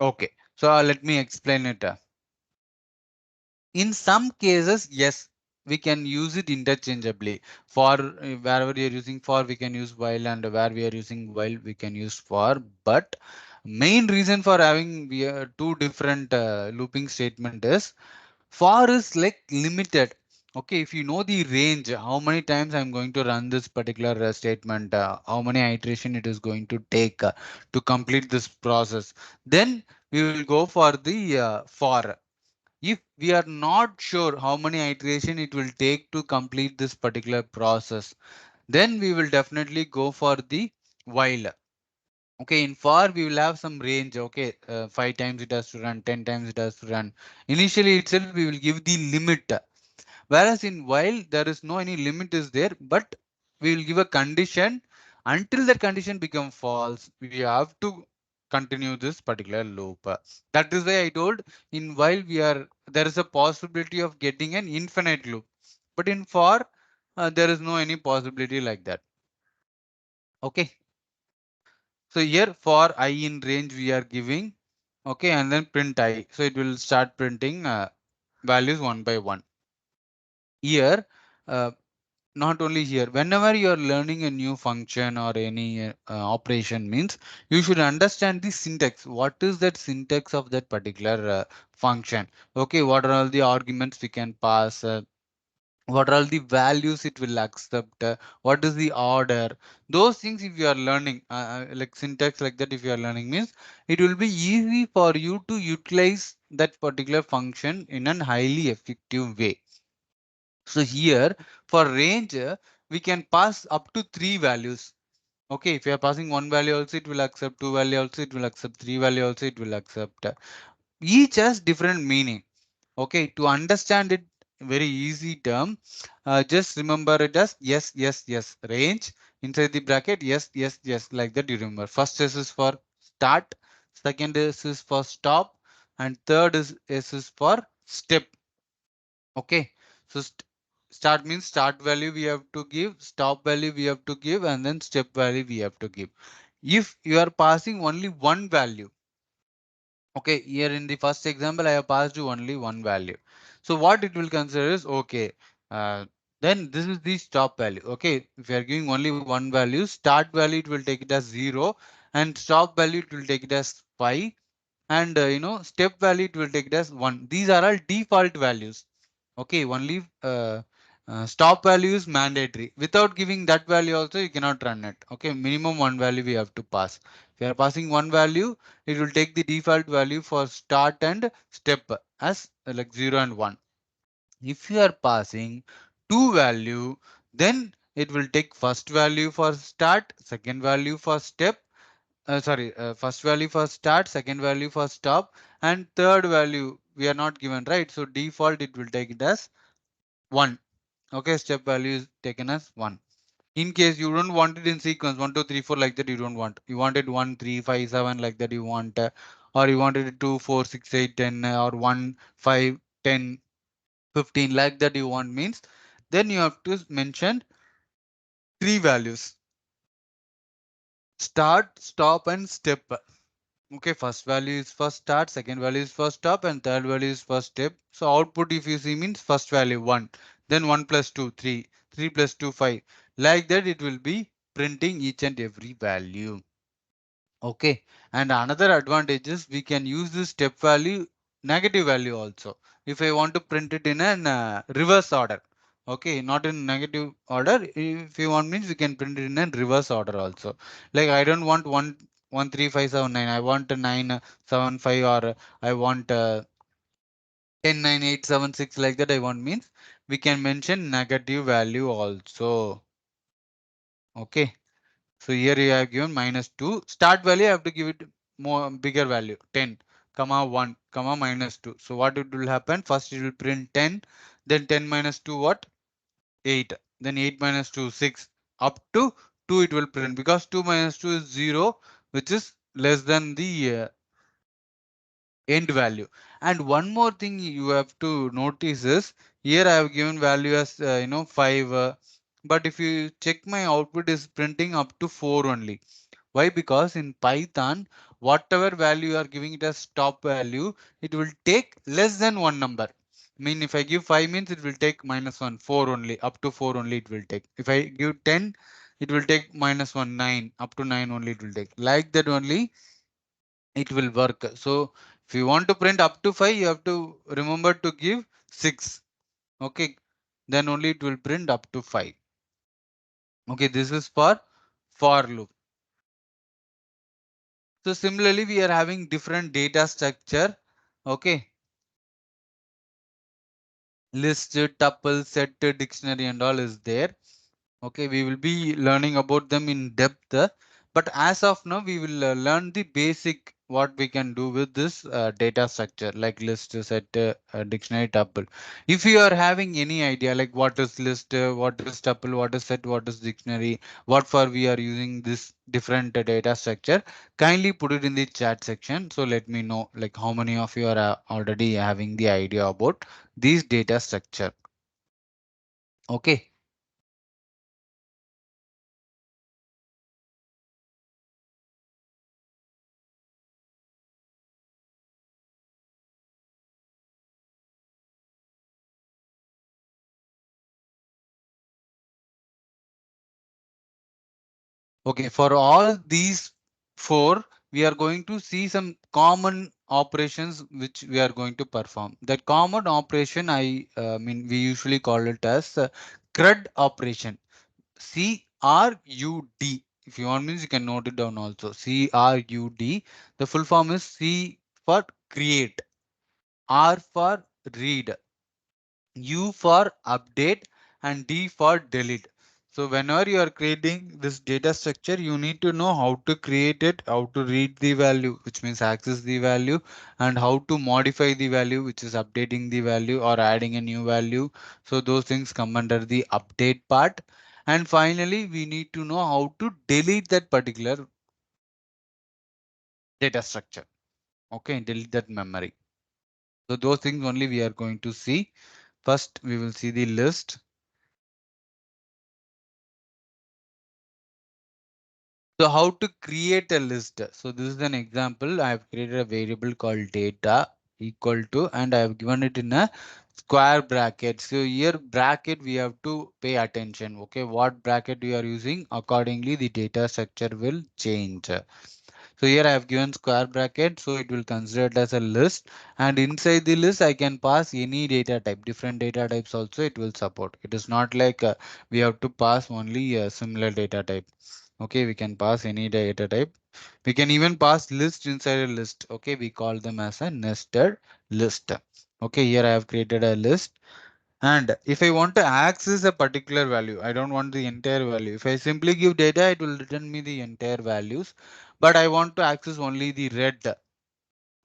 A: Okay, so let me explain it. In some cases, yes, we can use it interchangeably. For wherever we are using for, we can use while, and where we are using while, we can use for. But main reason for having two different looping statement is for is like limited. Okay, if you know the range, how many times I'm going to run this particular statement, how many iteration it is going to take to complete this process, then we will go for the for. If we are not sure how many iteration it will take to complete this particular process, then we will definitely go for the while. Okay, in for we will have some range. Okay, 5 times it has to run, 10 times it has to run. Initially itself we will give the limit. Whereas in while there is no any limit is there, but we will give a condition. Until that condition become false, we have to continue this particular loop. That is why I told in while we are there is a possibility of getting an infinite loop, but in for there is no any possibility like that. Okay, so here for I in range we are giving, okay, and then print I. So it will start printing values one by one. Here, not only here, whenever you are learning a new function or any operation means, you should understand the syntax. What is that syntax of that particular function? Okay, what are all the arguments we can pass? What are all the values it will accept? What is the order? Those things, if you are learning like syntax like that, if you are learning means, it will be easy for you to utilize that particular function in a highly effective way. So here for range, we can pass up to three values. Okay, if you are passing one value also, it will accept two value also, it will accept three value also, it will accept. Each has different meaning. Okay, to understand it very easy term, just remember it as yes, yes, yes. Range inside the bracket, yes, yes, yes. Like that you remember. First S is for start, second S is for stop, and third is S is for step. Okay, so start means start value we have to give, stop value we have to give, and then step value we have to give. If you are passing only one value, okay, here in the first example, I have passed you only one value. So what it will consider is okay. Uh, then this is the stop value. Okay, if you are giving only one value, start value it will take it as 0, and stop value it will take it as 5, and step value it will take it as 1. These are all default values. Okay, only stop value is mandatory. Without giving that value also you cannot run it. Okay, minimum one value we have to pass. If you are passing one value, it will take the default value for start and step as like 0 and 1. If you are passing two value, then it will take first value for start, second value for step, first value for start, second value for stop, and third value we are not given, right? So default it will take it as 1. Okay, step value is taken as 1. In case you don't want it in sequence 1, 2, 3, 4 like that, you don't want. You wanted 1, 3, 5, 7 like that you want, or you wanted it 2, 4, 6, 8, 10, or 1, 5, 10, 15 like that you want means, then you have to mention three values: start, stop, and step. Okay, first value is for start, second value is for stop, and third value is for step. So output if you see means first value 1, then 1 plus 2 3, 3 plus 2 5. Like that it will be printing each and every value. Okay, and another advantage is we can use this step value, negative value also. If I want to print it in an reverse order, okay, not in negative order. If you want means we can print it in a reverse order also. Like I don't want 1 1 3 5 7 9. I want a 9 7 5, or I want 10 9 8 7 6, like that. I want means we can mention negative value also. Okay. So here you have given -2. Start value, I have to give it more bigger value, 10, comma 1, comma -2. So what it will happen? First it will print 10, then 10 minus 2 what? 8. Then 8 minus 2, 6. Up to 2 it will print, because 2 minus 2 is 0, which is less than the end value. And one more thing you have to notice is, here I have given value as 5, but if you check, my output is printing up to 4 only. Why? Because in Python, whatever value you are giving it as top value, it will take less than one number. Mean if I give 5 means it will take -1, 4 only, up to 4 only it will take. If I give 10, it will take -1, 9, up to 9 only it will take. Like that only it will work. So if you want to print up to 5, you have to remember to give 6. Okay. Then only it will print up to 5. Okay. This is for loop. So similarly, we are having different data structure. Okay. List, tuple, set, dictionary and all is there. Okay, we will be learning about them in depth, but as of now, we will learn the basic what we can do with this data structure, like list, set, dictionary, tuple. If you are having any idea like what is list, what is tuple, what is set, what is dictionary, what for we are using this different data structure, kindly put it in the chat section. So let me know like how many of you are already having the idea about these data structure. Okay. Okay, for all these four, we are going to see some common operations which we are going to perform. That common operation, I mean, we usually call it as CRUD operation. CRUD. If you want means you can note it down also. CRUD. The full form is C for create, R for read, U for update, and D for delete. So whenever you are creating this data structure, you need to know how to create it, how to read the value, which means access the value, and how to modify the value, which is updating the value or adding a new value. So those things come under the update part. And finally, we need to know how to delete that particular data structure. Okay, delete that memory. So those things only we are going to see. First, we will see the list. So how to create a list? So this is an example. I have created a variable called data equal to, and I have given it in a square bracket. So here bracket we have to pay attention. Okay, what bracket we are using, accordingly the data structure will change. So here I have given square bracket, so it will consider it as a list, and inside the list I can pass any data type. Different data types also it will support. It is not like we have to pass only a similar data type. Okay, we can pass any data type. We can even pass list inside a list. Okay, we call them as a nested list. Okay, here I have created a list. And if I want to access a particular value, I don't want the entire value. If I simply give data, it will return me the entire values. But I want to access only the red.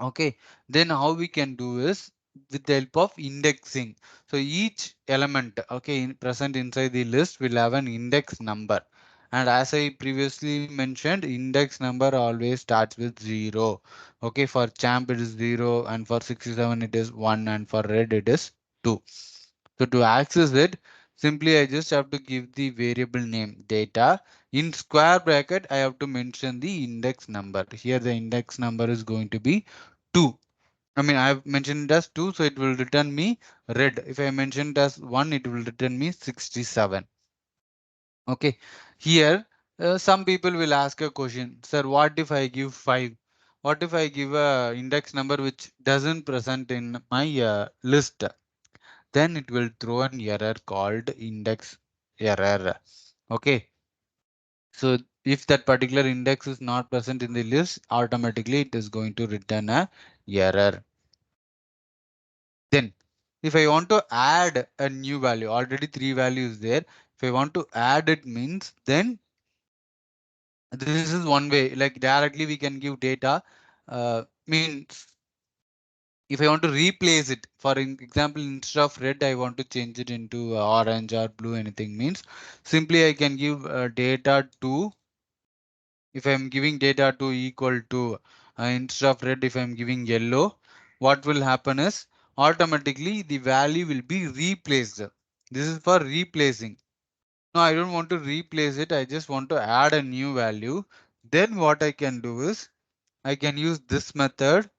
A: Okay, then how we can do is with the help of indexing. So each element, okay, present inside the list will have an index number. And as I previously mentioned, index number always starts with 0. Okay, for champ it is 0, and for 67 it is 1, and for red it is 2. So to access it, simply I just have to give the variable name data. In square bracket, I have to mention the index number. Here the index number is going to be 2. I mean, I've mentioned it as 2, so it will return me red. If I mention it as 1, it will return me 67. Okay. Here, some people will ask a question, sir, what if I give 5? What if I give a index number which doesn't present in my list? Then it will throw an error called index error. Okay. So if that particular index is not present in the list, automatically it is going to return a error. Then if I want to add a new value, already 3 values there. If I want to add it means, then this is one way, like directly we can give data. Means if I want to replace it, for example, instead of red, I want to change it into orange or blue, anything means simply I can give data to, if I'm giving data to equal to instead of red, if I'm giving yellow, what will happen is automatically the value will be replaced. This is for replacing. No, I don't want to replace it. I just want to add a new value. Then what I can do is I can use this method.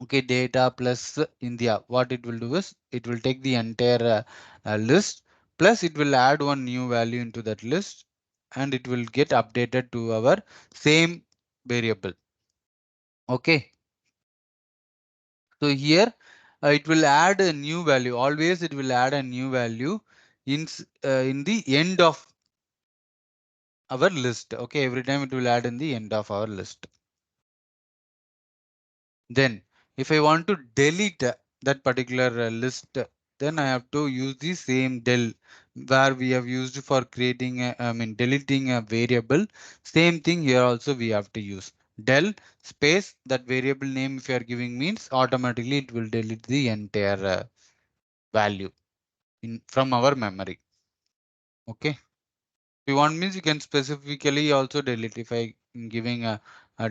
A: Okay, data plus India. What it will do is it will take the entire list, plus it will add one new value into that list, and it will get updated to our same variable. Okay, so here it will add a new value. Always it will add a new value in the end of our list. Okay, every time it will add in the end of our list. Then if I want to delete that particular list, then I have to use the same del where we have used for creating I mean deleting a variable. Same thing here also we have to use del space that variable name. If you are giving means automatically it will delete the entire value in from our memory. Okay. If you want means you can specifically also delete. If I am giving a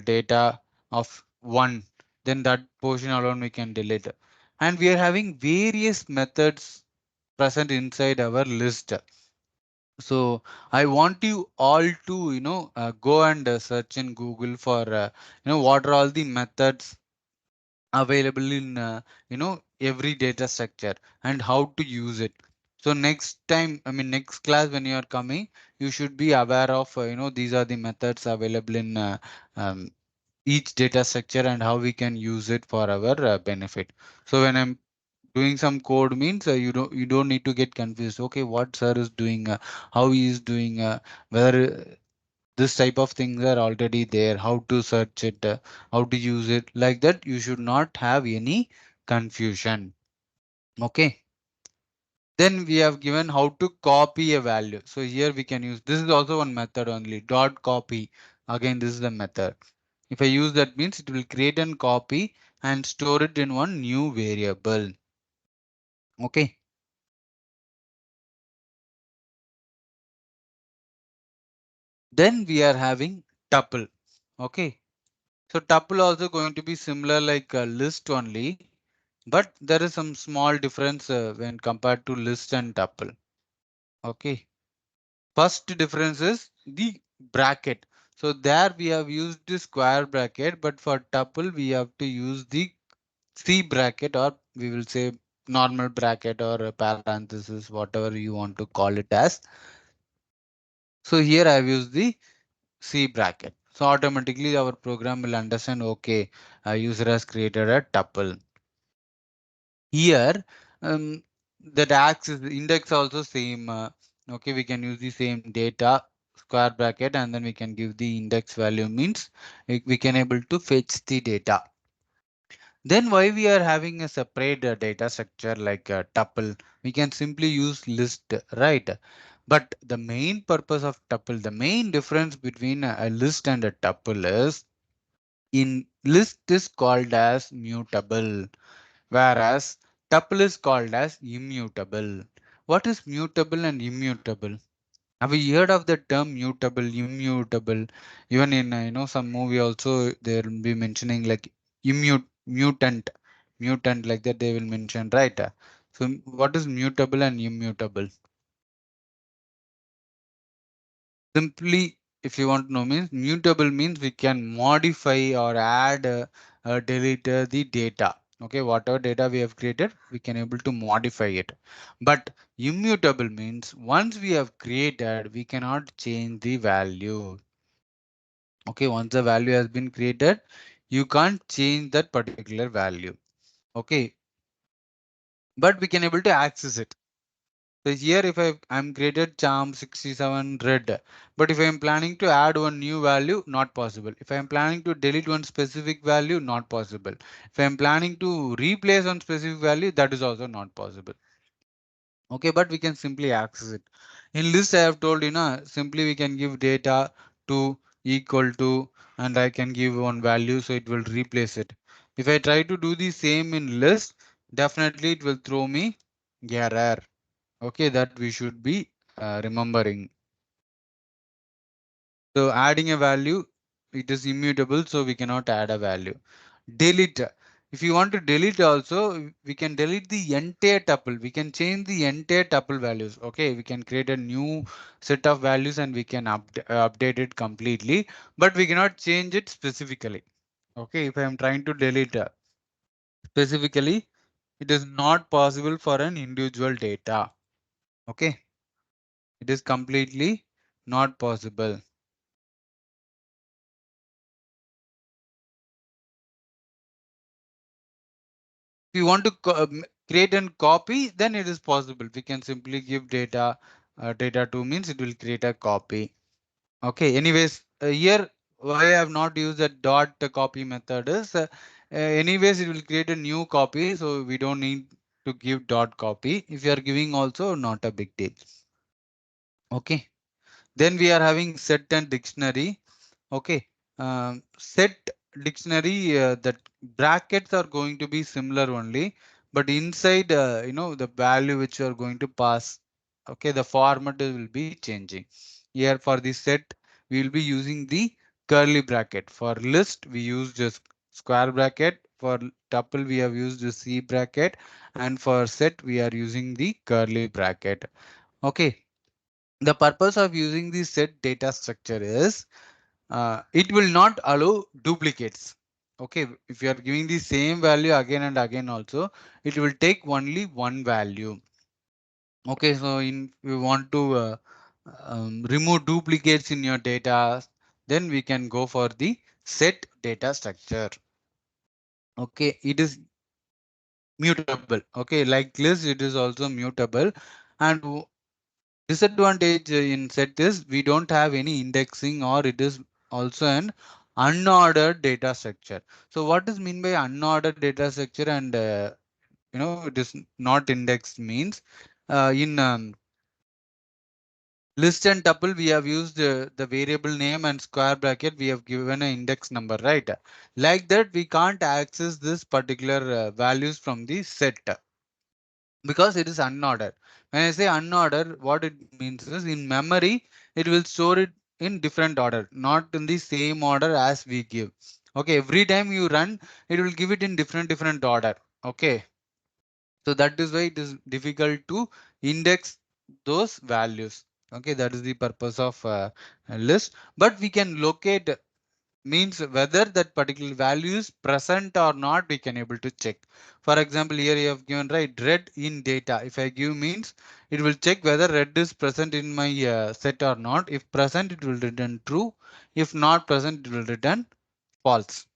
A: data of 1, then that portion alone we can delete. And we are having various methods present inside our list. So I want you all to, go and search in Google for, what are all the methods available in, every data structure and how to use it. So next time, I mean, next class when you are coming, you should be aware of, these are the methods available in um, each data structure and how we can use it for our benefit. So when I'm doing some code means you don't need to get confused. Okay, what sir is doing, how he is doing, whether this type of things are already there, how to search it, how to use it, like that you should not have any confusion. Okay, then we have given how to copy a value. So here we can use, this is also one method only, dot copy. Again, this is the method. If I use that means it will create and copy and store it in one new variable. Okay, then we are having tuple. Okay, so tuple also going to be similar like a list only, but there is some small difference when compared to list and tuple. Okay. First difference is the bracket. So there we have used the square bracket, but for tuple we have to use the C bracket, or we will say normal bracket or a parenthesis, whatever you want to call it as. So here I have used the C bracket. So automatically our program will understand, okay, a user has created a tuple. Here, that axis index also same. Okay, we can use the same data square bracket, and then we can give the index value means we can able to fetch the data. Then why we are having a separate data structure like a tuple? We can simply use list, right? But the main purpose of tuple, the main difference between a list and a tuple is in list is called as mutable, whereas tuple is called as immutable. What is mutable and immutable? Have you heard of the term mutable, immutable? Even in some movie also they will be mentioning like mutant like that they will mention, right? So what is mutable and immutable? Simply, if you want to know means mutable means we can modify or add, delete the data. Okay, whatever data we have created, we can able to modify it. But immutable means once we have created, we cannot change the value. Okay, once the value has been created, you can't change that particular value. Okay, but we can able to access it. So here if I'm created charm 67 red, but if I'm planning to add one new value, not possible. If I'm planning to delete one specific value, not possible. If I'm planning to replace one specific value, that is also not possible. Okay, but we can simply access it. In list, I have told simply we can give data to equal to, and I can give one value, so it will replace it. If I try to do the same in list, definitely it will throw me error. Okay, that we should be remembering. So adding a value, it is immutable, so we cannot add a value. Delete. If you want to delete also, we can delete the entire tuple. We can change the entire tuple values. Okay, we can create a new set of values and we can update it completely, but we cannot change it specifically. Okay, if I am trying to delete specifically, it is not possible for an individual data. Okay, it is completely not possible. If you want to create and copy, then it is possible. We can simply give data2 means it will create a copy. Okay, anyways, here why I have not used the dot copy method is anyways it will create a new copy, so we don't need to give dot copy. If you are giving also, not a big deal. Okay, then we are having set and dictionary. Okay, set dictionary, that brackets are going to be similar only, but inside, the value which you are going to pass, okay, the format will be changing. Here for the set, we will be using the curly bracket. For list, we use just square bracket. For tuple, we have used the C bracket, and for set, we are using the curly bracket. Okay, the purpose of using the set data structure is it will not allow duplicates. Okay, if you are giving the same value again and again also, it will take only one value. Okay, so in we want to remove duplicates in your data, then we can go for the set data structure. Okay, it is mutable. Okay, like list, it is also mutable. And disadvantage in set is we don't have any indexing, or it is also an unordered data structure. So what is mean by unordered data structure and it is not indexed means in list and tuple we have used the variable name and square bracket, we have given an index number, right? Like that we can't access this particular values from the set because it is unordered. When I say unordered, what it means is in memory, it will store it in different order, not in the same order as we give. Okay, every time you run, it will give it in different order. Okay, so that is why it is difficult to index those values. Okay, that is the purpose of a list, but we can locate means whether that particular value is present or not, we can able to check. For example, here you have given right red in data. If I give means it will check whether red is present in my set or not. If present, it will return true. If not present, it will return false.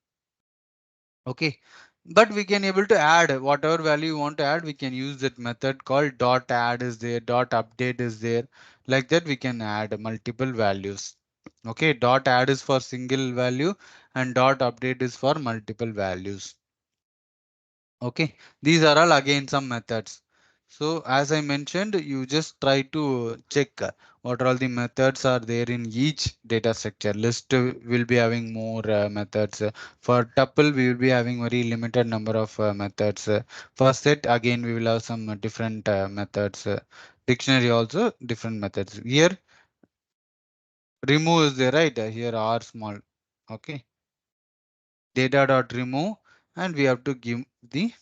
A: Okay, but we can able to add whatever value you want to add. We can use that method called dot add is there, dot update is there. Like that we can add multiple values. Okay, dot add is for single value and dot update is for multiple values. Okay, these are all again some methods. So as I mentioned, you just try to check what all the methods are there in each data structure. List will be having more methods. For tuple, we will be having very limited number of methods. For set, again, we will have some different methods. Dictionary also different methods. Here, remove is there, right? Here R small. Okay, data dot remove, and we have to give the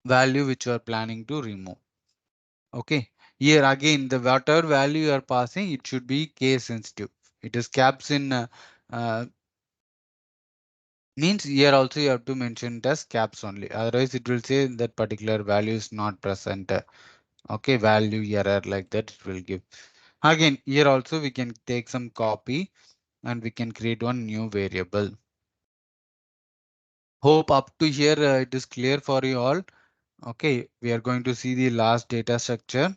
A: value which you are planning to remove. Okay, here again the whatever value you are passing, it should be case sensitive. It is caps in uh, Means here also you have to mention it as caps only. Otherwise, it will say that particular value is not present. Okay, value error like that it will give. Again, here also we can take some copy and we can create one new variable. Hope up to here it is clear for you all. Okay, we are going to see the last data structure,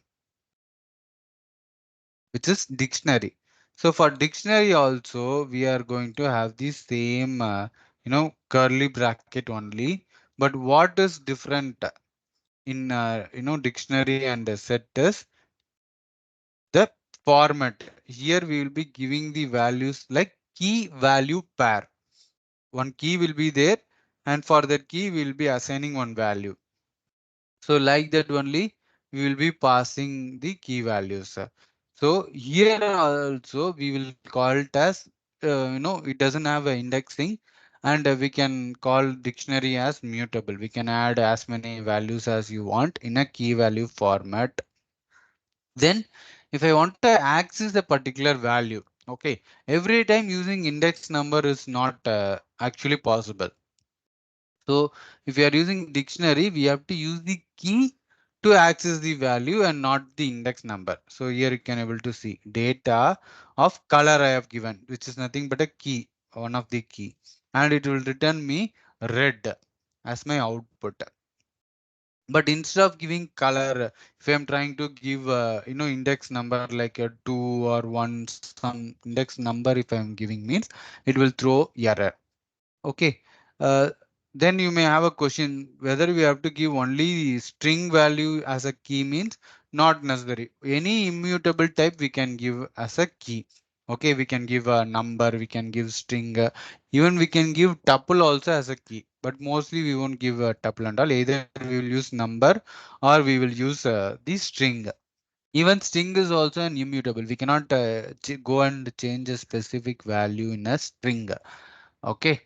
A: which is dictionary. So for dictionary also, we are going to have the same, curly bracket only. But what is different in, dictionary and set is the format. Here we will be giving the values like key value pair. One key will be there, and for that key we will be assigning one value. So like that only we will be passing the key values. So here also we will call it as, it doesn't have a indexing, and we can call dictionary as mutable. We can add as many values as you want in a key value format. Then if I want to access a particular value, okay, every time using index number is not actually possible. So if you are using dictionary, we have to use the key to access the value and not the index number. So here you can able to see data of color I have given, which is nothing but a key, one of the key, and it will return me red as my output. But instead of giving color, if I'm trying to give index number like a 2 or 1, some index number, if I'm giving means it will throw error. Okay. Uh, then you may have a question whether we have to give only string value as a key means not necessary. Any immutable type we can give as a key. Okay, we can give a number, we can give string, even we can give tuple also as a key. But mostly we won't give a tuple and all. Either we will use number or we will use the string. Even string is also an immutable. We cannot go and change a specific value in a string. Okay.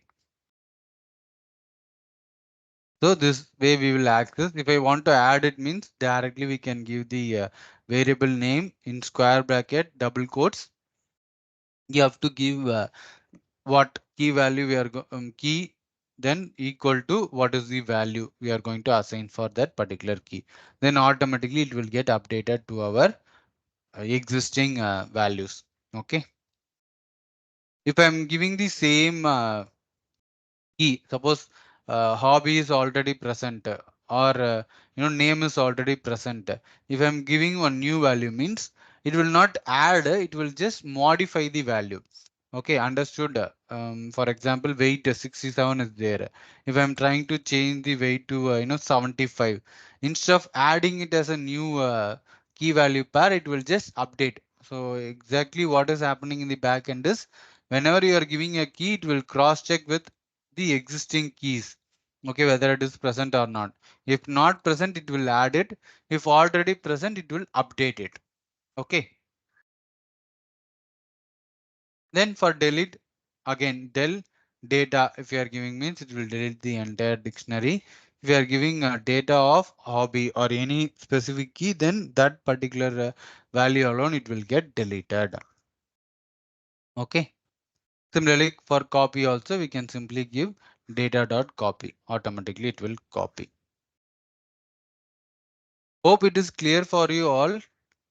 A: So this way we will access. If I want to add it means directly we can give the variable name in square bracket, double quotes. You have to give what key value we are key then equal to what is the value we are going to assign for that particular key. Then automatically it will get updated to our existing values. Okay. If I'm giving the same key, suppose hobby is already present or name is already present. If I'm giving one new value means it will not add, it will just modify the value. Okay, understood. For example, weight 67 is there. If I'm trying to change the weight to 75, instead of adding it as a new key value pair, it will just update. So exactly what is happening in the back end is whenever you are giving a key, it will cross check with the existing keys. Okay, whether it is present or not. If not present, it will add it. If already present, it will update it. Okay. Then for delete, again, del data, if you are giving means it will delete the entire dictionary. If you are giving data of hobby or any specific key, then that particular value alone, it will get deleted. Okay. Similarly, for copy also, we can simply give data.copy. Automatically, it will copy. Hope it is clear for you all.